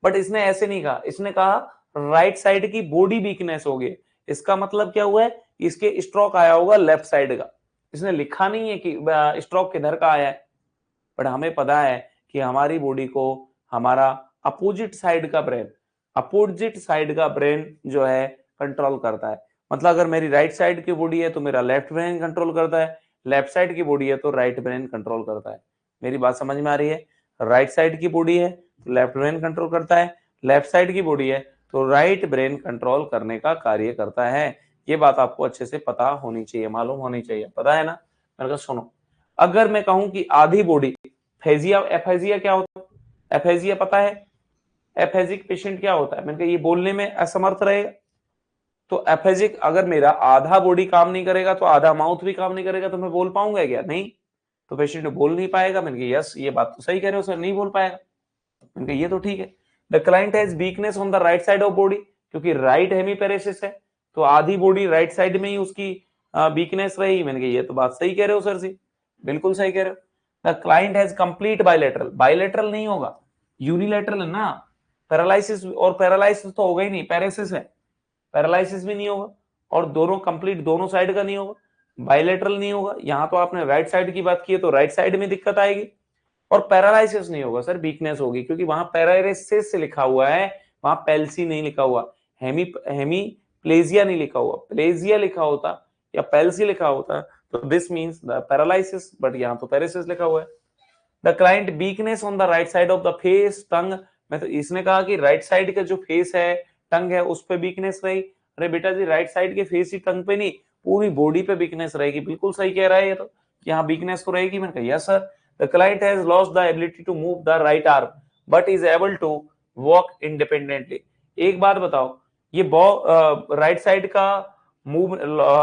बट इसने ऐसे नहीं कहा। इसने कहा राइट साइड की बॉडी वीकनेस हो गई। इसका मतलब क्या हुआ है? इसके स्ट्रोक आया होगा लेफ्ट साइड का। इसने लिखा नहीं है कि स्ट्रोक किधर का आया है, बट हमें पता है कि हमारी बॉडी को हमारा अपोजिट साइड का ब्रेन जो है कंट्रोल करता है। मतलब अगर मेरी राइट साइड की बॉडी है तो मेरा लेफ्ट ब्रेन कंट्रोल करता है, लेफ्ट साइड की बॉडी है तो राइट ब्रेन कंट्रोल करता है। मेरी बात समझ में आ रही है? राइट साइड की बॉडी है तो लेफ्ट ब्रेन कंट्रोल करता है, लेफ्ट साइड की बॉडी है तो राइट ब्रेन कंट्रोल करने का कार्य करता है। ये बात आपको अच्छे से पता होनी चाहिए, मालूम होनी चाहिए, पता है ना? मैंने कहा सुनो, अगर मैं कहूं कि आधी बॉडी फेजिया, एफेजिया क्या होता है? एफेजिया पता है? एफेजिक पेशेंट क्या होता है? मैंने कहा ये बोलने में असमर्थ रहेगा। तो एफेजिक, अगर मेरा आधा बॉडी काम नहीं करेगा तो आधा माउथ भी काम नहीं करेगा, तो मैं बोल पाऊंगा क्या? नहीं। तो पेशेंट बोल नहीं पाएगा। मैंने कहा यस, ये बात तो सही कह रहे हो सर, नहीं बोल पाएगा। मैंने कहा ये तो ठीक है। The client has weakness on the right side of body, क्योंकि राइट हेमीपैरेसिस है तो आधी बॉडी राइट साइड में ही उसकी वीकनेस रहेगी। मैंने कहा ये तो बात सही कह रहे हो सर जी, बिल्कुल सही कह रहे हो। The client has complete bilateral, bilateral नहीं होगा, यूनिलैटरल है ना। पैरालिसिस, और पैरालिसिस तो होगा ही नहीं, पैरेसिस है, पैरालिसिस भी नहीं होगा, और दोनों कंप्लीट दोनों साइड का नहीं होगा, बायलैटरल नहीं होगा। यहां तो आपने राइट साइड की बात की है तो राइट साइड में दिक्कत आएगी। और पैरालिसिस नहीं होगा सर, वीकनेस होगी, क्योंकि वहां पैरालिसिस लिखा हुआ है, वहां पेल्सी नहीं लिखा हुआ, हेमी प्लेजिया नहीं लिखा हुआ। प्लेजिया लिखा होता या पेल्सी लिखा होता तो this means the paralysis, but यहां तो पैरालिसिस लिखा हुआ है। The client weakness on the right side of the face tongue, मैं तो इसने कहा कि राइट साइड का जो फेस है, टंग है, उस पर वीकनेस रही। अरे बेटा जी, राइट साइड के फेस ही टंग पे नहीं, पूरी बॉडी पे वीकनेस रहेगी। बिल्कुल सही कह रहा है ये तो, यहाँ वीकनेस तो रहेगी। मैंने कहा yes sir. The client has lost the ability to move the right arm but is able to walk independently. एक बात बताओ, ये राइट साइड का मूव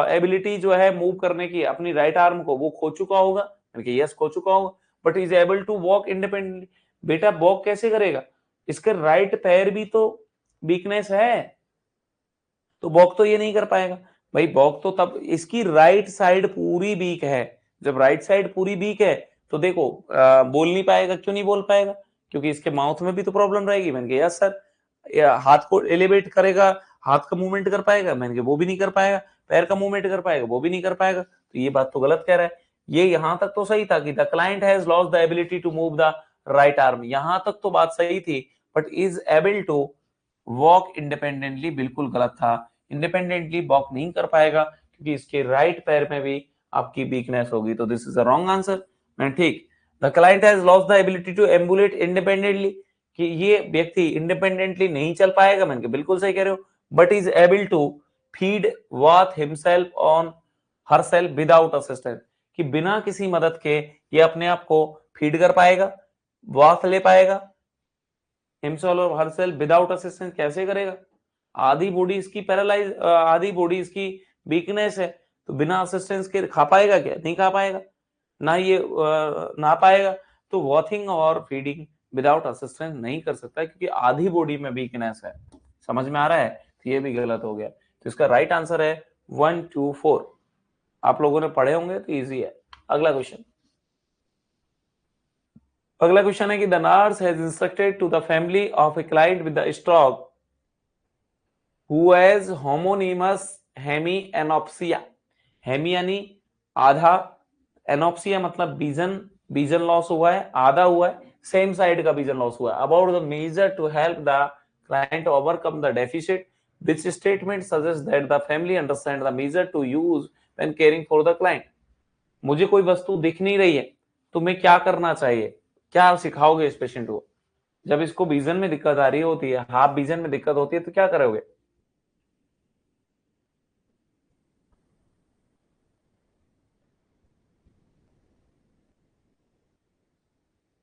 एबिलिटी जो है मूव करने की अपनी राइट आर्म को, वो खो चुका होगा। मैंने कहा यस, खो चुका होगा, but is able to walk independently. बेटा वॉक कैसे करेगा? इसके राइट पैर भी तो वीकनेस है, तो वॉक तो ये नहीं कर पाएगा। भाई वॉक तो तब, इसकी राइट साइड पूरी वीक है। जब राइट साइड पूरी वीक है तो देखो बोल नहीं पाएगा। क्यों नहीं बोल पाएगा? क्योंकि इसके माउथ में भी तो प्रॉब्लम रहेगी। मैंने कहा यस सर। हाथ को एलिवेट करेगा, हाथ का मूवमेंट कर पाएगा? मैंने कहा वो भी नहीं कर पाएगा। पैर का मूवमेंट कर पाएगा? वो भी नहीं कर पाएगा। तो ये बात तो गलत कह रहा है। ये यहां तक तो सही था कि the client has lost the ability to move the right arm, यहां तक तो बात सही थी, but is able to walk independently बिल्कुल गलत था। इंडिपेंडेंटली वॉक नहीं कर पाएगा क्योंकि इसके राइट पैर में भी आपकी वीकनेस होगी, तो this is a wrong answer. ठीक, the client has lost the ability to ambulate independently, कि ये व्यक्ति इंडिपेंडेंटली नहीं चल पाएगा, मैंने बिल्कुल सही कह रहे हो, but is able to feed with himself on herself without assistance, कि बिना किसी मदद के ये अपने आप को फीड कर पाएगा, वाथ ले पाएगा, हिमसेल्फ और हरसेल्फ विदाउट असिस्टेंस कैसे करेगा? आधी बॉडी इसकी पैरालाइज, आधी बॉडी इसकी वीकनेस है, तो बिना असिस्टेंस के खा पाएगा क्या? नहीं खा पाएगा, ना ये ना पाएगा, तो वॉथिंग और फीडिंग विदाउट असिस्टेंस नहीं कर सकता, क्योंकि आधी बॉडी में वीकनेस है। समझ में आ रहा है? तो ये भी गलत हो गया, तो इसका राइट आंसर है 1, 2, 4। आप लोगों ने पढ़े होंगे तो इजी है। अगला क्वेश्चन है कि the nurse has instructed to the family of a client with the stroke who has homonymous hemianopsia. Hemi यानी आधा, एनोप्सिया मतलब विजन लॉस हुआ है, आधा हुआ है, सेम साइड का विजन लॉस हुआ है। About the major to help the client overcome the deficit, which statement suggests that the family understand the measure to use when caring for the client। मुझे कोई वस्तु दिख नहीं रही है, तुम्हें क्या करना चाहिए, क्या सिखाओगे इस पेशेंट को? जब इसको विजन में दिक्कत आ रही होती है, हाफ विजन में दिक्कत होती है, तो क्या करोगे?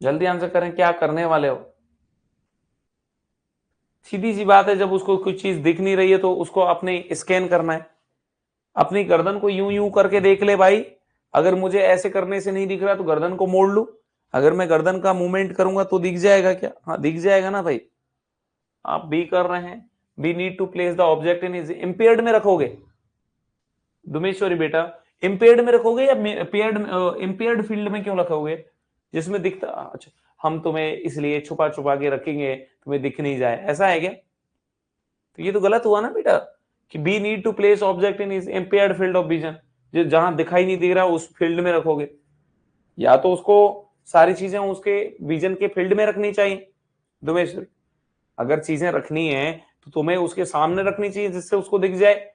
जल्दी आंसर करें, क्या करने वाले हो? सीधी सी बात है, जब उसको कुछ चीज दिख नहीं रही है तो उसको अपने स्कैन करना है, अपनी गर्दन को यूं यूं करके देख ले भाई। अगर मुझे ऐसे करने से नहीं दिख रहा तो गर्दन को मोड़ लू, अगर मैं गर्दन का मूवमेंट करूंगा तो दिख जाएगा क्या? हाँ दिख जाएगा ना भाई। आप बी कर रहे हैं, we need to place the object in is impaired में रखोगे दुमेश्वरी बेटा, इम्पेयर्ड में रखोगे या इम्पेयर्ड फील्ड में क्यों रखोगे, जिसमें दिखता? अच्छा, हम तुम्हें इसलिए छुपा छुपा के रखेंगे तुम्हें दिख नहीं जाए, ऐसा है क्या? तो ये तो गलत हुआ ना बेटा, कि we need to place object in is impaired field of vision, जो जहां दिखाई नहीं दे रहा उस फील्ड में रखोगे, या तो उसको सारी चीजें उसके विजन के फील्ड में रखनी चाहिए दुमेश्वरी। अगर चीजें रखनी है तो तुम्हें उसके सामने रखनी चाहिए जिससे उसको दिख जाए,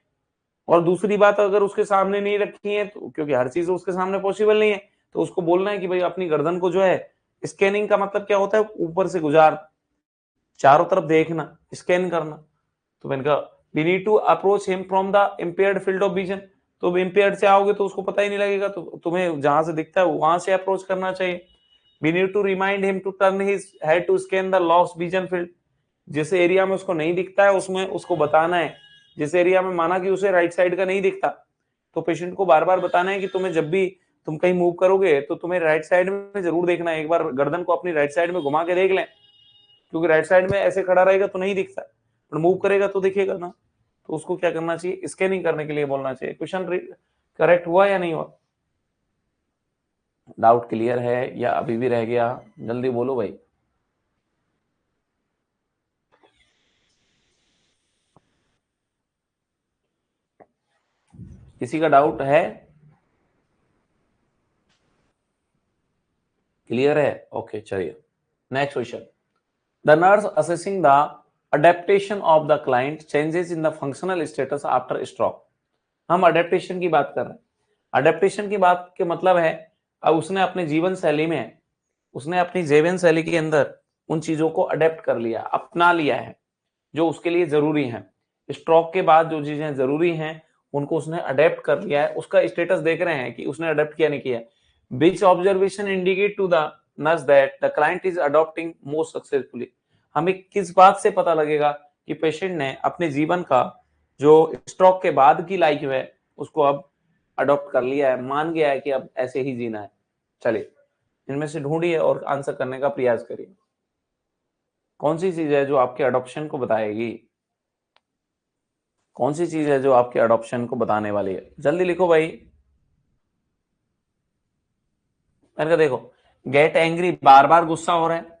और दूसरी बात अगर उसके सामने नहीं रखी है तो, क्योंकि हर चीज उसके सामने पॉसिबल नहीं है, तो उसको बोलना है कि भाई अपनी गर्दन को जो है, स्कैनिंग का मतलब क्या होता है? ऊपर से गुजार, चारों तरफ देखना, स्कैन करना। तो मैंने कहा we need to approach him from the impaired field of vision, तो इम्पेयर्ड से आओगे तो उसको पता ही नहीं लगेगा, तो तुम्हें जहां से दिखता है वहां से अप्रोच करना चाहिए। We need to remind him to turn his head to scan the lost vision field, जिस एरिया में उसको नहीं दिखता है उसमें उसको बताना है, जिस एरिया में माना कि उसे राइट साइड का नहीं दिखता, तो पेशेंट को बार बार बताना है कि तुम्हें जब भी तुम कहीं मूव करोगे तो तुम्हें राइट साइड में जरूर देखना है, एक बार गर्दन को अपनी राइट साइड में घुमा के देख लें, क्योंकि राइट साइड में ऐसे खड़ा रहेगा तो नहीं दिखता, पर मूव करेगा तो दिखेगा ना। तो उसको क्या करना चाहिए? स्कैनिंग करने के लिए बोलना चाहिए। क्वेश्चन करेक्ट हुआ या नहीं हुआ? डाउट क्लियर है या अभी भी रह गया? जल्दी बोलो भाई। किसी का डाउट है? क्लियर है? ओके चलिए next question. The nurse assessing the adaptation of the client changes in the functional status after stroke. हम अडेप्टेशन की बात कर रहे हैं। अडेप्टेशन की बात के मतलब है, अब उसने अपने जीवन शैली में, उसने अपनी जीवन शैली के अंदर उन चीजों को अडेप्ट कर लिया, अपना लिया है जो उसके लिए जरूरी है। स्ट्रोक के बाद जो चीजें जरूरी हैं उनको उसने अडेप्ट कर लिया है, उसका स्टेटस देख रहे हैं कि उसने अडेप्ट किया नहीं किया। Which observation indicate to the nurse that the client is adopting most successfully. हमें किस बात से पता लगेगा कि पेशेंट ने अपने जीवन का जो स्ट्रोक के बाद की लाइफ है उसको अब अडॉप्ट कर लिया है, मान गया है कि अब ऐसे ही जीना है? चलिए इनमें से ढूंढिए और आंसर करने का प्रयास करिए। कौन सी चीज है जो आपके अडॉप्शन को बताएगी? कौन सी चीज है जो आपके अडॉप्शन को बताने वाली है? जल्दी लिखो भाई। मैंने कहा देखो, गेट एंग्री, बार बार गुस्सा हो रहा है।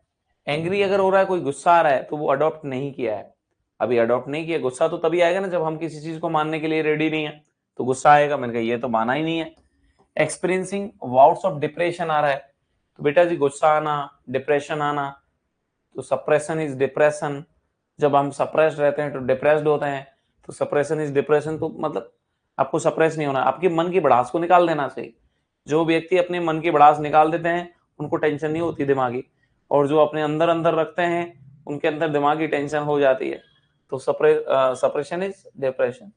एंग्री अगर हो रहा है, कोई गुस्सा आ रहा है, तो वो अडॉप्ट नहीं किया है, अभी अडॉप्ट नहीं किया। गुस्सा तो तभी आएगा ना जब हम किसी चीज को मानने के लिए रेडी नहीं है, तो गुस्सा आएगा। मैंने कहा ये तो माना ही नहीं है। एक्सपीरियंसिंग वाउट्स ऑफ डिप्रेशन आ रहा है, तो बेटा जी गुस्सा आना, डिप्रेशन आना, तो सप्रेशन इज डिप्रेशन। जब हम सप्रेस्ड रहते हैं तो डिप्रेस्ड होते हैं, तो सप्रेशन इज डिप्रेशन, तो मतलब आपको सप्रेस नहीं होना, आपके मन की भड़ास को निकाल देना चाहिए। जो व्यक्ति अपने मन की भड़ास निकाल देते हैं उनको टेंशन नहीं होती दिमागी, और जो अपने अंदर अंदर रखते हैं उनके अंदर दिमागी टेंशन हो जाती है। तो suppression is depression.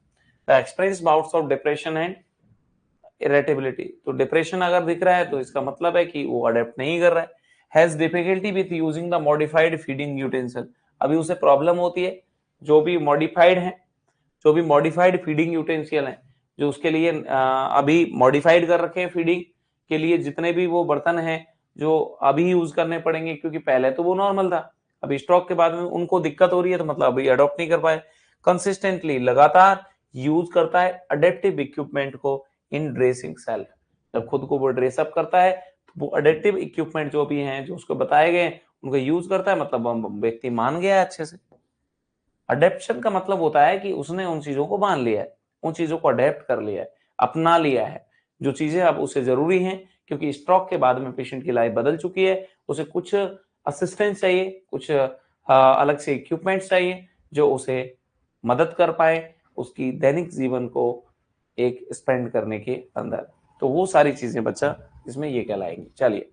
The experience bouts of depression and irritability. तो डिप्रेशन अगर दिख रहा है तो इसका मतलब है कि वो अडेप्ट नहीं कर रहा है। Has difficulty with using the modified feeding utensil. अभी उसे प्रॉब्लम होती है, जो भी मॉडिफाइड है, जो भी मॉडिफाइड फीडिंग यूटेंसियल है, जो उसके लिए अभी मॉडिफाइड कर रखे हैं फीडिंग के लिए, जितने भी वो बर्तन हैं जो अभी यूज करने पड़ेंगे, क्योंकि पहले तो वो नॉर्मल था, अभी स्ट्रोक के बाद में उनको दिक्कत हो रही है, तो मतलब अभी अडॉप्ट नहीं कर पाए। कंसिस्टेंटली लगातार यूज करता है अडेप्टिव इक्विपमेंट को इन ड्रेसिंग सेल्फ। जब खुद को वो ड्रेसअप करता है तो वो अडेप्टिव इक्विपमेंट जो भी हैं, जो उसको बताए गए, उनको यूज करता है, मतलब व्यक्ति मान गया है अच्छे से। अडेप्शन का मतलब होता है कि उसने उन चीजों को मान लिया है, उन चीजों को अडेप्ट कर लिया है, अपना लिया है, जो चीजें अब उसे जरूरी हैं, क्योंकि स्ट्रोक के बाद में पेशेंट की लाइफ बदल चुकी है। उसे कुछ असिस्टेंस चाहिए, कुछ अलग से इक्विपमेंट्स चाहिए जो उसे मदद कर पाए उसकी दैनिक जीवन को एक स्पेंड करने के अंदर। तो वो सारी चीजें बच्चा इसमें ये कहलाएंगी। चलिए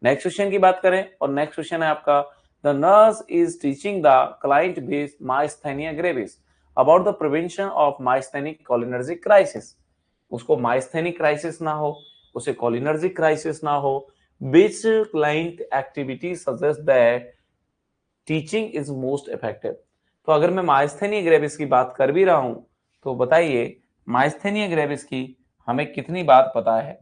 नेक्स्ट क्वेश्चन की बात करें, और नेक्स्ट क्वेश्चन है आपका, the nurse is teaching the client with myasthenia gravis about the prevention of myasthenic cholinergic crisis. उसको माइस्थेनिक क्राइसिस ना हो, उसे कोलिनर्जिक क्राइसिस ना हो, which client activity suggests that teaching is most effective। तो अगर मैं माइस्थेनिया ग्रेविस की बात कर भी रहा हूं तो बताइए माइस्थेनिया ग्रेविस की हमें कितनी बात पता है।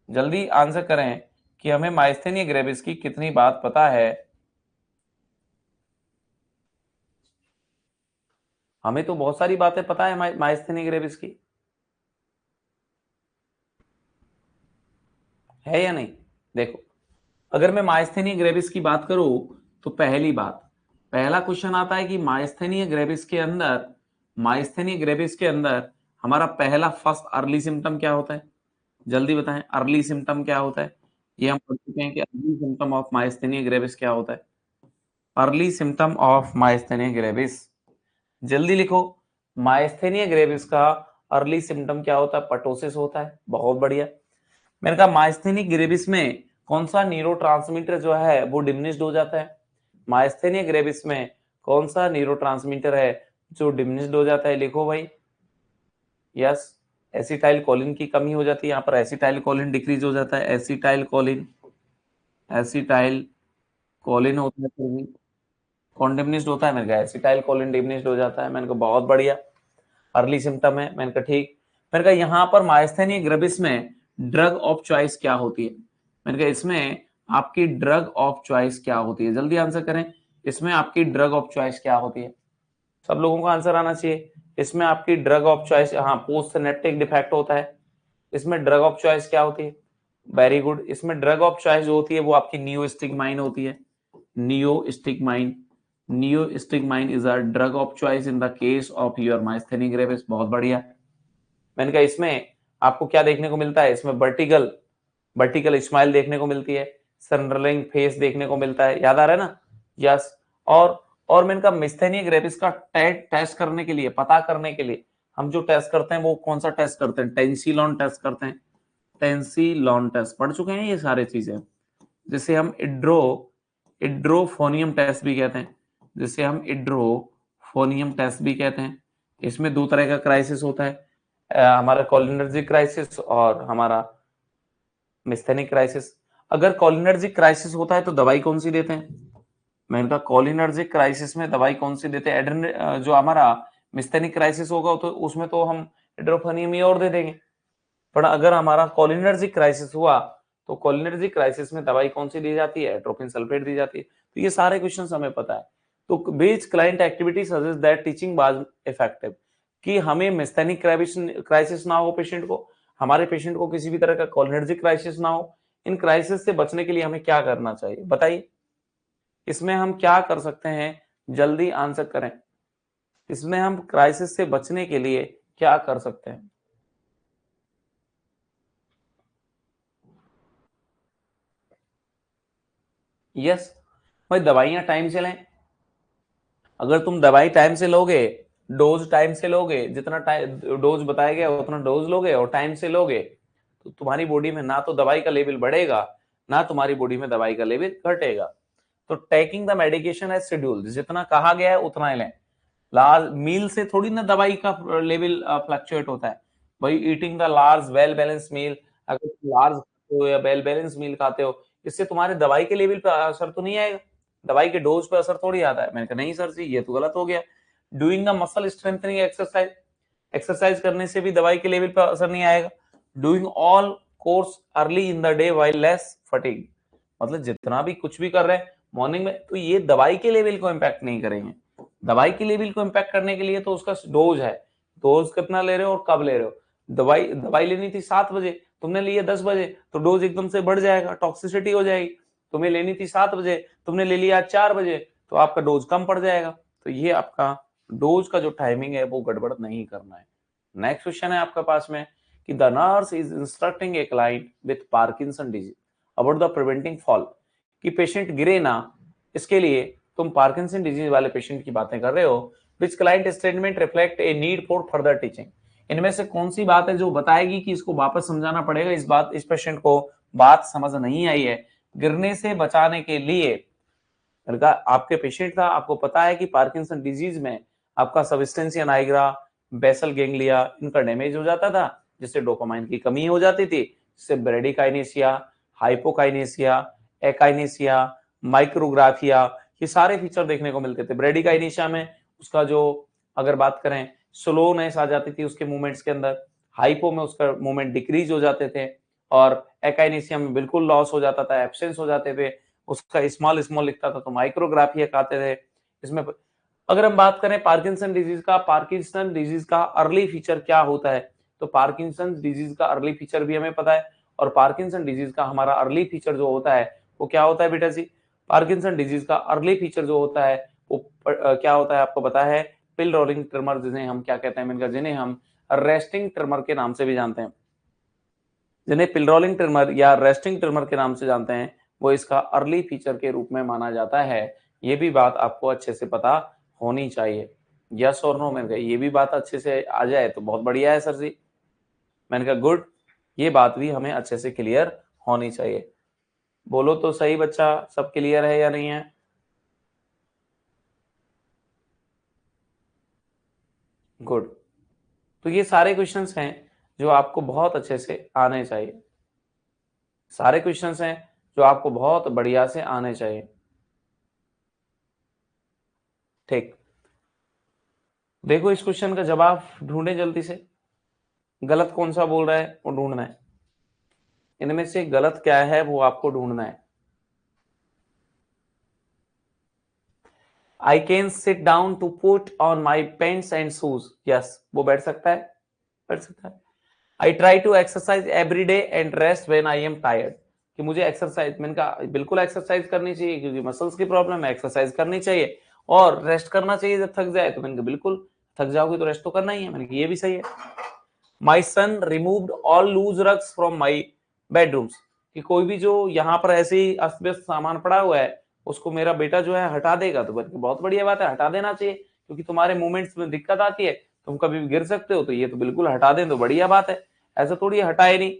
जल्दी आंसर करें कि हमें माइस्थेनिया ग्रेविस की कितनी बात पता है। हमें तो बहुत सारी बातें पता है माइस्थेनिया ग्रेविस की, है या नहीं। देखो, अगर मैं माइस्थेनिया ग्रेविस की बात करूं तो पहला क्वेश्चन आता है कि माइस्थेनिया ग्रेविस के अंदर, माइस्थेनिया ग्रेविस के अंदर हमारा पहला फर्स्ट अर्ली सिम्टम क्या होता है। जल्दी बताएं, अर्ली सिम्टम क्या होता है। ये हम पढ़ चुके हैं कि early symptom of myasthenia gravis क्या होता है। Early symptom of myasthenia gravis, जल्दी लिखो। माइस्थेनिया ग्रेविस का अर्ली सिम्टम क्या होता है, पटोसिस होता है। बहुत बढ़िया। मैंने कहा माइस्थेनिया ग्रेविस में कौन सा न्यूरोट्रांसमीटर जो है वो डिमिनिश्ड हो जाता है। माइस्थेनिया ग्रेविस में कौन सा न्यूरोट्रांसमीटर है जो डिमिनिश्ड हो जाता है, लिखो भाई। यस, एसिटाइल कोलिन की कमी हो जाती है, यहाँ पर एसिटाइल कोलिन डिक्रीज हो जाता है। एसिटाइल कोलिन होता है, फिर भी कौन डिमिनिश्ड होता है, मैंने कहा एसिटाइल कोलिन डिमिनिश्ड हो जाता है। मैंने कहा बहुत बढ़िया, अर्ली सिम्टम है। मैंने कहा ठीक। मैंने कहा यहाँ पर माइस्थेनिया ग्रेविस में ड्रग ऑफ चॉइस क्या होती है। मैंने कहा इसमें आपकी ड्रग ऑफ चॉइस क्या होती है, जल्दी आंसर करें। इसमें आपकी ड्रग ऑफ चॉइस क्या होती है, सब लोगों का आंसर आना चाहिए। इसमें आपकी ड्रग ऑफ चॉइस, हाँ, पोस्ट सिनेप्टिक डिफेक्ट होता है। इसमें ड्रग ऑफ चॉइस क्या होती है, वेरी गुड। इसमें ड्रग ऑफ चॉइस जो होती है वो आपकी नियोस्टिग्माइन होती है। Neostigmine is a drug of choice in the case of your myasthenia gravis. बहुत बढ़िया। मैंने कहा इसमें आपको क्या देखने को मिलता है, इसमें वर्टिकल स्माइल देखने को मिलती है, सनरलिंग फेस देखने को मिलता है। याद आ रहा है ना। यस। और मैंने कहा मिस्थेनिया ग्रेविस का टेस्ट करने के लिए, पता करने के लिए हम जो टेस्ट करते हैं वो कौन सा टेस्ट करते हैं, टेंसिलॉन टेस्ट करते हैं। टेंसिलॉन टेस्ट पढ़ चुके हैं ये सारे चीजें, जिसे हम इड्रोफोनियम टेस्ट भी कहते हैं, जिसे हम इड्रोफोनियम टेस्ट भी कहते हैं। इसमें दो तरह का क्राइसिस होता है, हमारा कोलिनर्जिक क्राइसिस और हमारा मिस्थेनिक क्राइसिस। अगर कोलिनर्जिक क्राइसिस होता है तो दवाई कौन सी देते हैं, मैंने कहा कोलिनर्जिक क्राइसिस में दवाई कौन सी देते हैं। जो हमारा मिस्थेनिक क्राइसिस होगा तो उसमें तो हम इड्रोफोनियम ही और दे देंगे। पर अगर हमारा कोलिनर्जिक क्राइसिस हुआ तो कोलिनर्जिक क्राइसिस में दवाई कौन सी दी जाती है, एट्रोपिन सल्फेट दी जाती है। तो ये सारे क्वेश्चन हमें पता है। तो which client activity suggest that teaching was effective, कि हमें मिस्थेनिक क्राइसिस ना हो पेशेंट को, हमारे पेशेंट को किसी भी तरह का कोलिनर्जिक क्राइसिस ना हो। इन क्राइसिस से बचने के लिए हमें क्या करना चाहिए बताइए, इसमें हम क्या कर सकते हैं, जल्दी आंसर करें। इसमें हम क्राइसिस से बचने के लिए क्या कर सकते हैं। यस भाई, दवाइयां टाइम से लें। अगर तुम दवाई टाइम से लोगे डोज टाइम से लोगे, जितना डोज बताया गया उतना डोज लोगे और टाइम से लोगे, तो तुम्हारी बॉडी में ना तो दवाई का लेवल बढ़ेगा, ना तुम्हारी बॉडी में दवाई का लेवल घटेगा। तो taking the medication as scheduled, जितना कहा गया है उतना ही लें। लार्ज मील से थोड़ी ना दवाई का लेवल फ्लक्चुएट होता है भाई। Eating the large well balance meal, अगर तुम लार्ज खाते हो या वेल बैलेंस मील खाते हो, इससे तुम्हारे दवाई के लेवल पर असर तो नहीं आएगा, दवाई के डोज पे असर थोड़ी आता है। मैंने कहा नहीं सर जी, ये तो गलत हो गया। Doing the muscle strengthening exercise, exercise करने से भी दवाई के लेवल पर असर नहीं आएगा। Doing all course early in the day while less fatigue, मतलब जितना भी कुछ भी कर रहे हैं मॉर्निंग में, तो ये दवाई के लेवल को इम्पैक्ट नहीं करेंगे। दवाई के लेवल को इम्पैक्ट करने के लिए तो उसका डोज है, डोज कितना ले रहे हो और कब ले रहे हो। दवाई लेनी थी 7 बजे, तुमने लिए 10 बजे, तो डोज एकदम से बढ़ जाएगा, टॉक्सिसिटी हो जाएगी। तुम्हें लेनी थी 7 बजे, तुमने ले लिया 4 बजे, तो आपका डोज कम पड़ जाएगा। तो ये आपका डोज का जो टाइमिंग है वो गड़बड़ नहीं करना है। नेक्स्ट क्वेश्चन है आपके पास में कि the nurse is instructing A client with Parkinson disease about the preventing fall, कि पेशेंट गिरे ना, इसके लिए तुम पार्किंसन डिजीज वाले पेशेंट की बातें कर रहे हो। Which client statement reflect a need for further teaching, इनमें से कौन सी बात है जो बताएगी कि इसको वापस समझाना पड़ेगा, इस पेशेंट को बात समझ नहीं आई है। गिरने से बचाने के लिए आपके पेशेंट था, आपको पता है कि पार्किंसन डिजीज में आपका सबस्टेंशिया नाइग्रा, बेसल गैंग्लिया, इनका डैमेज हो जाता था, जिससे डोपामाइन की कमी हो जाती थी, जिससे ब्रेडिकाइनेसिया, हाइपोकाइनेसिया, एकाइनेसिया, माइक्रोग्राफिया, ये सारे फीचर देखने को मिलते थे। ब्रेडिकाइनेसिया में उसका जो अगर बात करें स्लोनेस आ जाती थी उसके मूवमेंट्स के अंदर, हाइपो में उसका मूवमेंट डिक्रीज हो जाते थे, और एकाइनेसिया में बिल्कुल लॉस हो जाता था, एब्सेंस हो जाते थे, उसका स्मॉल स्मॉल लिखता था, तो माइक्रोग्राफिया कहते थे इसमें। अगर हम बात करें पार्किंसन डिजीज का अर्ली फीचर क्या होता है, तो पार्किंसन डिजीज का अर्ली फीचर भी हमें पता है, और पार्किंसन डिजीज का हमारा अर्ली फीचर जो होता है वो क्या होता है बेटा जी। पार्किंसन डिजीज का अर्ली फीचर जो होता है वो क्या होता है आपको पता है, पिल रोलिंग ट्रिमर, जिन्हें हम क्या कहते हैं, जिन्हें हम रेस्टिंग ट्रिमर के नाम से भी जानते हैं, जिन्हें पिल रोलिंग ट्रिमर या रेस्टिंग ट्रिमर के नाम से जानते हैं, वो इसका अर्ली फीचर के रूप में माना जाता है। ये भी बात आपको अच्छे से पता होनी चाहिए। यस और नो, मैंने कहा ये भी बात अच्छे से आ जाए तो बहुत बढ़िया है सर जी। मैंने कहा गुड, ये बात भी हमें अच्छे से क्लियर होनी चाहिए। बोलो तो सही बच्चा, सब क्लियर है या नहीं है? गुड। तो ये सारे क्वेश्चंस हैं जो आपको बहुत अच्छे से आने चाहिए, सारे क्वेश्चंस हैं जो आपको बहुत बढ़िया से आने चाहिए। ठीक, देखो इस क्वेश्चन का जवाब ढूंढे जल्दी से। गलत कौन सा बोल रहा है वो ढूंढना है, इनमें से गलत क्या है वो आपको ढूंढना है। I can sit down to put on my pants and shoes. Yes, वो बैठ सकता है, बैठ सकता है। I try to exercise every day and rest when I am tired, कि मुझे एक्सरसाइज, मैंने कहा बिल्कुल एक्सरसाइज करनी चाहिए क्योंकि मसल्स की प्रॉब्लम है, एक्सरसाइज करनी चाहिए और रेस्ट करना चाहिए जब थक जाए। तो मैंने कहा बिल्कुल थक जाओगे तो रेस्ट तो करना ही है, मैंने कहा ये भी सही है। My son removed all loose rugs from my bedrooms, कि कोई भी जो यहाँ पर ऐसे ही अस्त व्यस्त सामान पड़ा हुआ है उसको मेरा बेटा जो है हटा देगा। तो बहुत बढ़िया बात है, हटा देना चाहिए, क्योंकि तुम्हारे मूवमेंट्स में दिक्कत आती है, तुम कभी भी गिर सकते हो, तो ये तो बिल्कुल हटा दें तो बढ़िया बात है। ऐसा थोड़ी हटाए नहीं।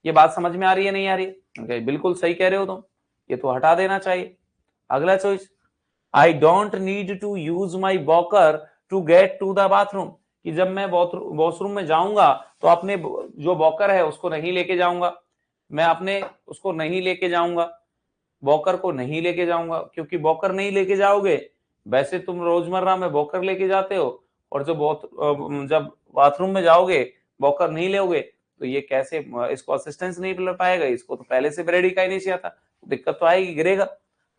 ये बात समझ में आ रही है नहीं आ रही है? बिल्कुल सही कह रहे हो तुम, ये तो हटा देना चाहिए। अगला choice, I don't need to use my walker to get to the bathroom, कि जब मैं वॉशरूम में जाऊंगा तो अपने जो वॉकर है उसको नहीं लेके जाऊंगा, मैं अपने उसको नहीं लेके जाऊंगा, वॉकर को नहीं लेके जाऊंगा। क्योंकि वॉकर नहीं लेके जाओगे, वैसे तुम रोजमर्रा में वॉकर लेके जाते हो, और जब बाथरूम में जाओगे वॉकर नहीं लोगे तो ये कैसे, इसको असिस्टेंस नहीं मिल पाएगा, इसको तो पहले से ब्रेडिकाइनेसिया था, दिक्कत तो आएगी, गिरेगा।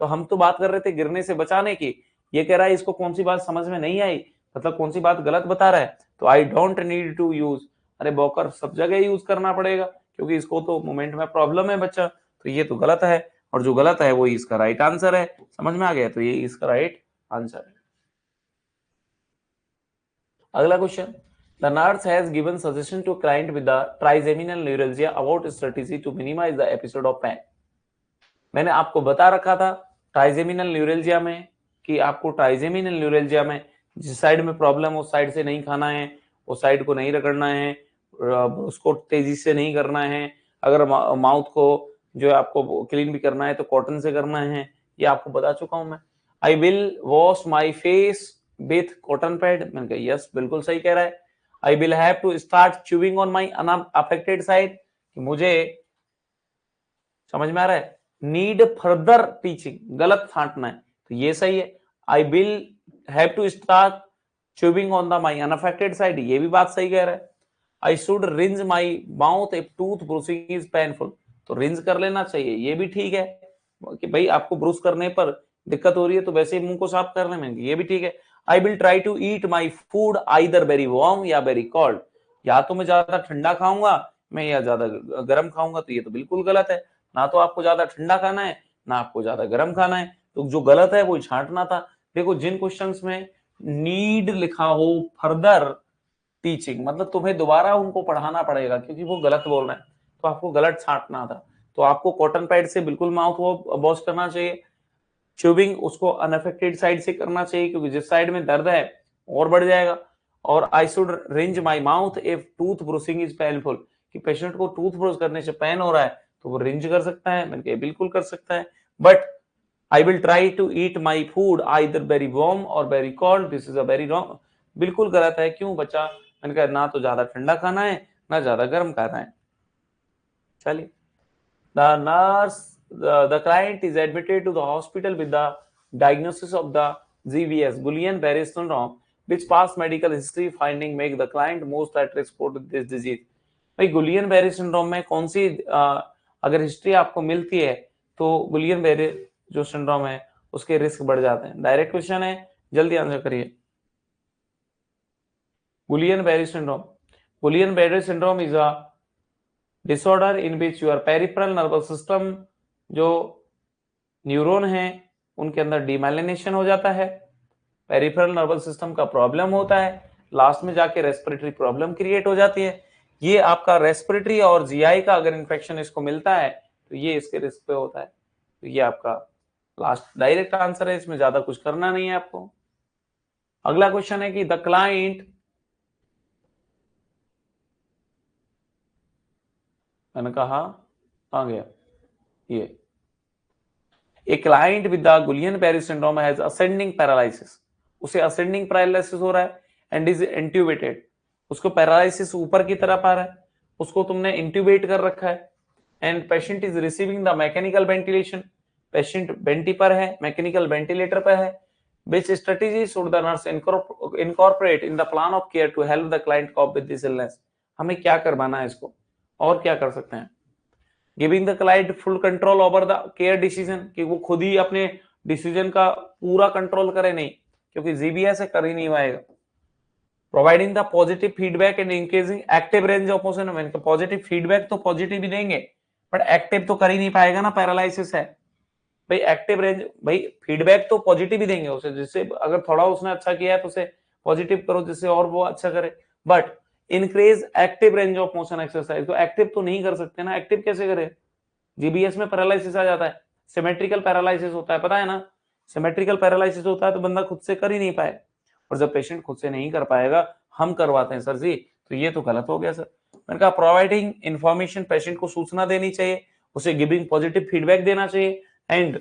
तो हम तो बात कर रहे थे गिरने से बचाने की, ये कह रहा है इसको कौन सी बात समझ में नहीं आई, मतलब कौन सी बात गलत बता रहा है। तो I don't need to use, अरे वॉकर सब जगह यूज करना पड़ेगा क्योंकि इसको तो मूवमेंट में प्रॉब्लम है बच्चा, तो ये तो गलत है, और जो गलत है वो इसका राइट आंसर है। समझ में आ गया? तो ये इसका राइट आंसर है। अगला question, the nurse has given suggestion to client with the trigeminal neuralgia about strategy to minimize the episode of pain. मैंने आपको बता रखा था ट्राइजेमिनल न्यूरल्जिया में कि आपको ट्राइजेमिनल न्यूरल्जिया में जिस साइड में प्रॉब्लम उस साइड से नहीं खाना है, उस साइड को नहीं रगड़ना है, उसको तेजी से नहीं करना है। अगर माउथ को जो है आपको क्लीन भी करना है तो कॉटन से करना है, ये आपको बता चुका हूं मैं। I will wash my face with cotton pad, मैंने कहा यस बिल्कुल सही कह रहा है। I will have to start chewing on my unaffected side, मुझे समझ में आ रहा है, नीड फर्दर टीचिंग, गलत छांटना है तो ये सही है। I will have to start chewing on the my unaffected side, ये भी बात सही कह रहा है। I should rinse my mouth if tooth brushing is painful, तो रिंज कर लेना चाहिए, ये भी ठीक है कि भाई आपको ब्रूस करने पर दिक्कत हो रही है तो वैसे ही मुंह को साफ करने में, ये भी ठीक है। I will try to eat my food either very warm या वेरी कोल्ड, या तो मैं ज्यादा ठंडा खाऊंगा मैं या ज्यादा गर्म खाऊंगा, तो ये तो बिल्कुल गलत है। ना तो आपको ज्यादा ठंडा खाना है ना आपको ज्यादा गर्म खाना है, तो जो गलत है वो छांटना था। देखो जिन क्वेश्चंस में नीड लिखा हो फर्दर टीचिंग, मतलब तुम्हें दोबारा उनको पढ़ाना पड़ेगा क्योंकि वो गलत बोल रहे हैं, तो आपको गलत छांटना था। तो आपको कॉटन पैड से बिल्कुल माउथ वॉश करना चाहिए। च्यूबिंग उसको अनअफेक्टेड साइड से करना चाहिए क्योंकि जिस साइड में दर्द है और बढ़ जाएगा। और I should rinse my mouth if tooth brushing is painful, कि पेशेंट को टूथ ब्रश करने से पेन हो रहा है तो वो रिंज कर सकता है, मैंने कहा बिल्कुल कर सकता है। But I will try to eat my food either very warm और very cold, this is a very wrong, बिल्कुल गलत है। क्यों बच्चा, मैंने कहा ना तो ज्यादा ठंडा खाना है ना ज्यादा गर्म खाना है। चलिए, the nurse, the client is admitted to the hospital with the diagnosis of the GBS, Guillain-Barré syndrome, which past medical history finding make the client most at risk for this disease। भाई गुलियन-बेरी syndrome में कौन सी अगर history आपको मिलती है तो गुलियन-बेरी जो syndrome है उसके रिस्क बढ़ जाते हैं। डायरेक्ट क्वेश्चन है, जल्दी आंसर करिए। Guillain Barre syndrome, Guillain Barre syndrome is a disorder in which your peripheral nervous system, जो न्यूरॉन है उनके अंदर डीमाइलिनेशन हो जाता है, पेरिफेरल नर्वस सिस्टम का प्रॉब्लम होता है, लास्ट में जाके रेस्पिरेटरी प्रॉब्लम क्रिएट हो जाती है। ये आपका रेस्पिरेटरी और जीआई का अगर इन्फेक्शन इसको मिलता है तो ये इसके रिस्क पे होता है। तो ये आपका लास्ट डायरेक्ट आंसर है, इसमें ज्यादा कुछ करना नहीं है आपको। अगला क्वेश्चन है कि द क्लाइंट, मैंने कहा आ गया ये, a client with the Guillain Barre syndrome has ascending paralysis, उसे असेंडिंग पैरालिसिस हो रहा है एंड इज इंट्यूबेटेड, उसको पैरालिसिस ऊपर की तरफ आ रहा है, उसको तुमने इंट्यूबेट कर रखा है and patient is receiving the mechanical ventilation, patient vanity पर है, मैकेनिकल वेंटिलेटर पर है। Which strategy should the nurse incorporate in the plan of care to help the client cope with this illness? हमें क्या करवाना है इसको और क्या कर सकते हैं? Giving the client full control over the care decision, कि वो खुद ही अपने डिसीजन का पूरा कंट्रोल करे, नहीं क्योंकि जीबीएस है कर ही नहीं पाएगा। Providing the positive feedback and increasing active range of motion, मैंने कहा पॉजिटिव फीडबैक तो पॉजिटिव ही देंगे बट एक्टिव तो कर ही नहीं पाएगा ना, पैरालिसिस है भाई। एक्टिव रेंज, भाई फीडबैक तो पॉजिटिव ही देंगे उसे, जिससे अगर थोड़ा उसने अच्छा किया है तो उसे पॉजिटिव करो जिससे और वो अच्छा करे, but increase active range of motion exercise, तो एक्टिव तो नहीं कर सकते ना, एक्टिव कैसे करे? जीबीएस में पैरालिसिस आ जाता है, सिमेट्रिकल पैरालिसिस होता है, पता है ना, सिमेट्रिकल पैरालिसिस होता है तो बंदा खुद से कर ही नहीं पाए, और जब पेशेंट खुद से नहीं कर पाएगा हम करवाते हैं सर जी, तो ये तो गलत हो गया सर। मैंने कहा प्रोवाइडिंग इंफॉर्मेशन, पेशेंट को सूचना देनी चाहिए, उसे गिविंग पॉजिटिव फीडबैक देना चाहिए एंड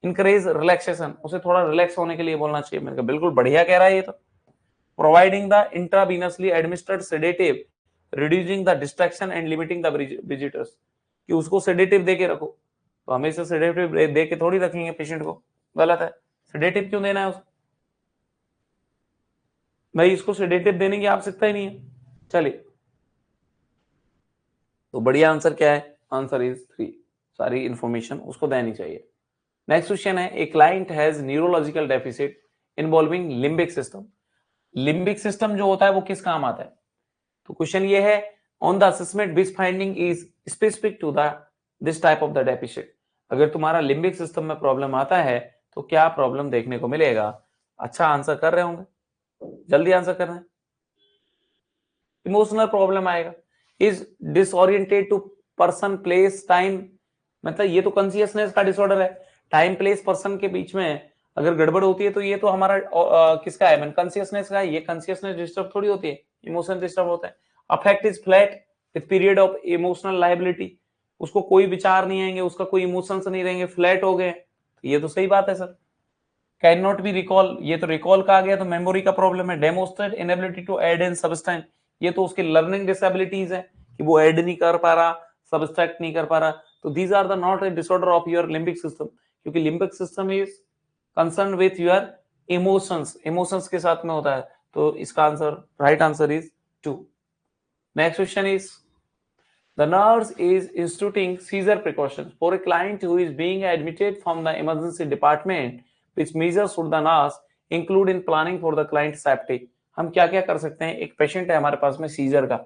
इंकरेज रिलैक्सेशन, उसे थोड़ा रिलैक्स होने के लिए बोलना चाहिए। मैंने कहा बिल्कुल बढ़िया कह रहा है ये तो। Providing the intravenously administered sedative reducing the distraction and limiting the visitors, कि उसको सेडेटिव दे के रखो, तो हमेशा सेडेटिव दे के थोड़ी रखेंगे पेशेंट को, गलत है। सेडेटिव क्यों देना है उसको भाई, इसको सेडेटिव देने की आवश्यकता ही नहीं है। चलिए, तो बढ़िया आंसर क्या है? आंसर इज 3, सारी इंफॉर्मेशन उसको देनी चाहिए। नेक्स्ट क्वेश्चन है, ए client has neurological deficit involving limbic system. Limbic system जो होता है वो किस काम आता है? तो क्वेश्चन ये है, on the assessment which finding is specific to the this type of the deficit. अगर तुम्हारा लिम्बिक सिस्टम में प्रॉब्लम आता है तो क्या प्रॉब्लम देखने को मिलेगा? अच्छा आंसर कर रहे होंगे, जल्दी आंसर कर रहे हैं। इमोशनल प्रॉब्लम आएगा, is disoriented to person place time, मतलब ये तो कॉन्शियसनेस का डिसऑर्डर है, टाइम प्लेस पर्सन के बीच में अगर गड़बड़ होती है तो ये तो हमारा किसका है, कॉन्शियसनेस का है, ये कॉन्शियसनेस डिस्टर्ब थोड़ी होती है, इमोशन डिस्टर्ब होता है। Affect is flat with period of emotional liability, उसको कोई विचार नहीं आएंगे, उसका कोई इमोशंस नहीं रहेंगे, फ्लैट हो गए, ये तो सही बात है sir. Can not be recall, ये तो रिकॉल का आ गया तो मेमोरी का प्रॉब्लम है। Demonstrate inability to add and subtract, ये तो उसकी लर्निंग डिसेबिलिटीज है कि वो ऐड नहीं कर पा रहा, सब्सट्रैक्ट नहीं कर पा रहा। तो these are the not a disorder of your limbic system, क्योंकि limbic system is concern with your emotions, emotions के साथ में होता है। तो इसका answer, right answer is 2। Next question is, the nurse is instituting seizure precautions for a client who is being admitted from the emergency department. Which measures should the nurse include in planning for the client safety? हम क्या क्या कर सकते हैं, एक patient है हमारे पास में सीजर का,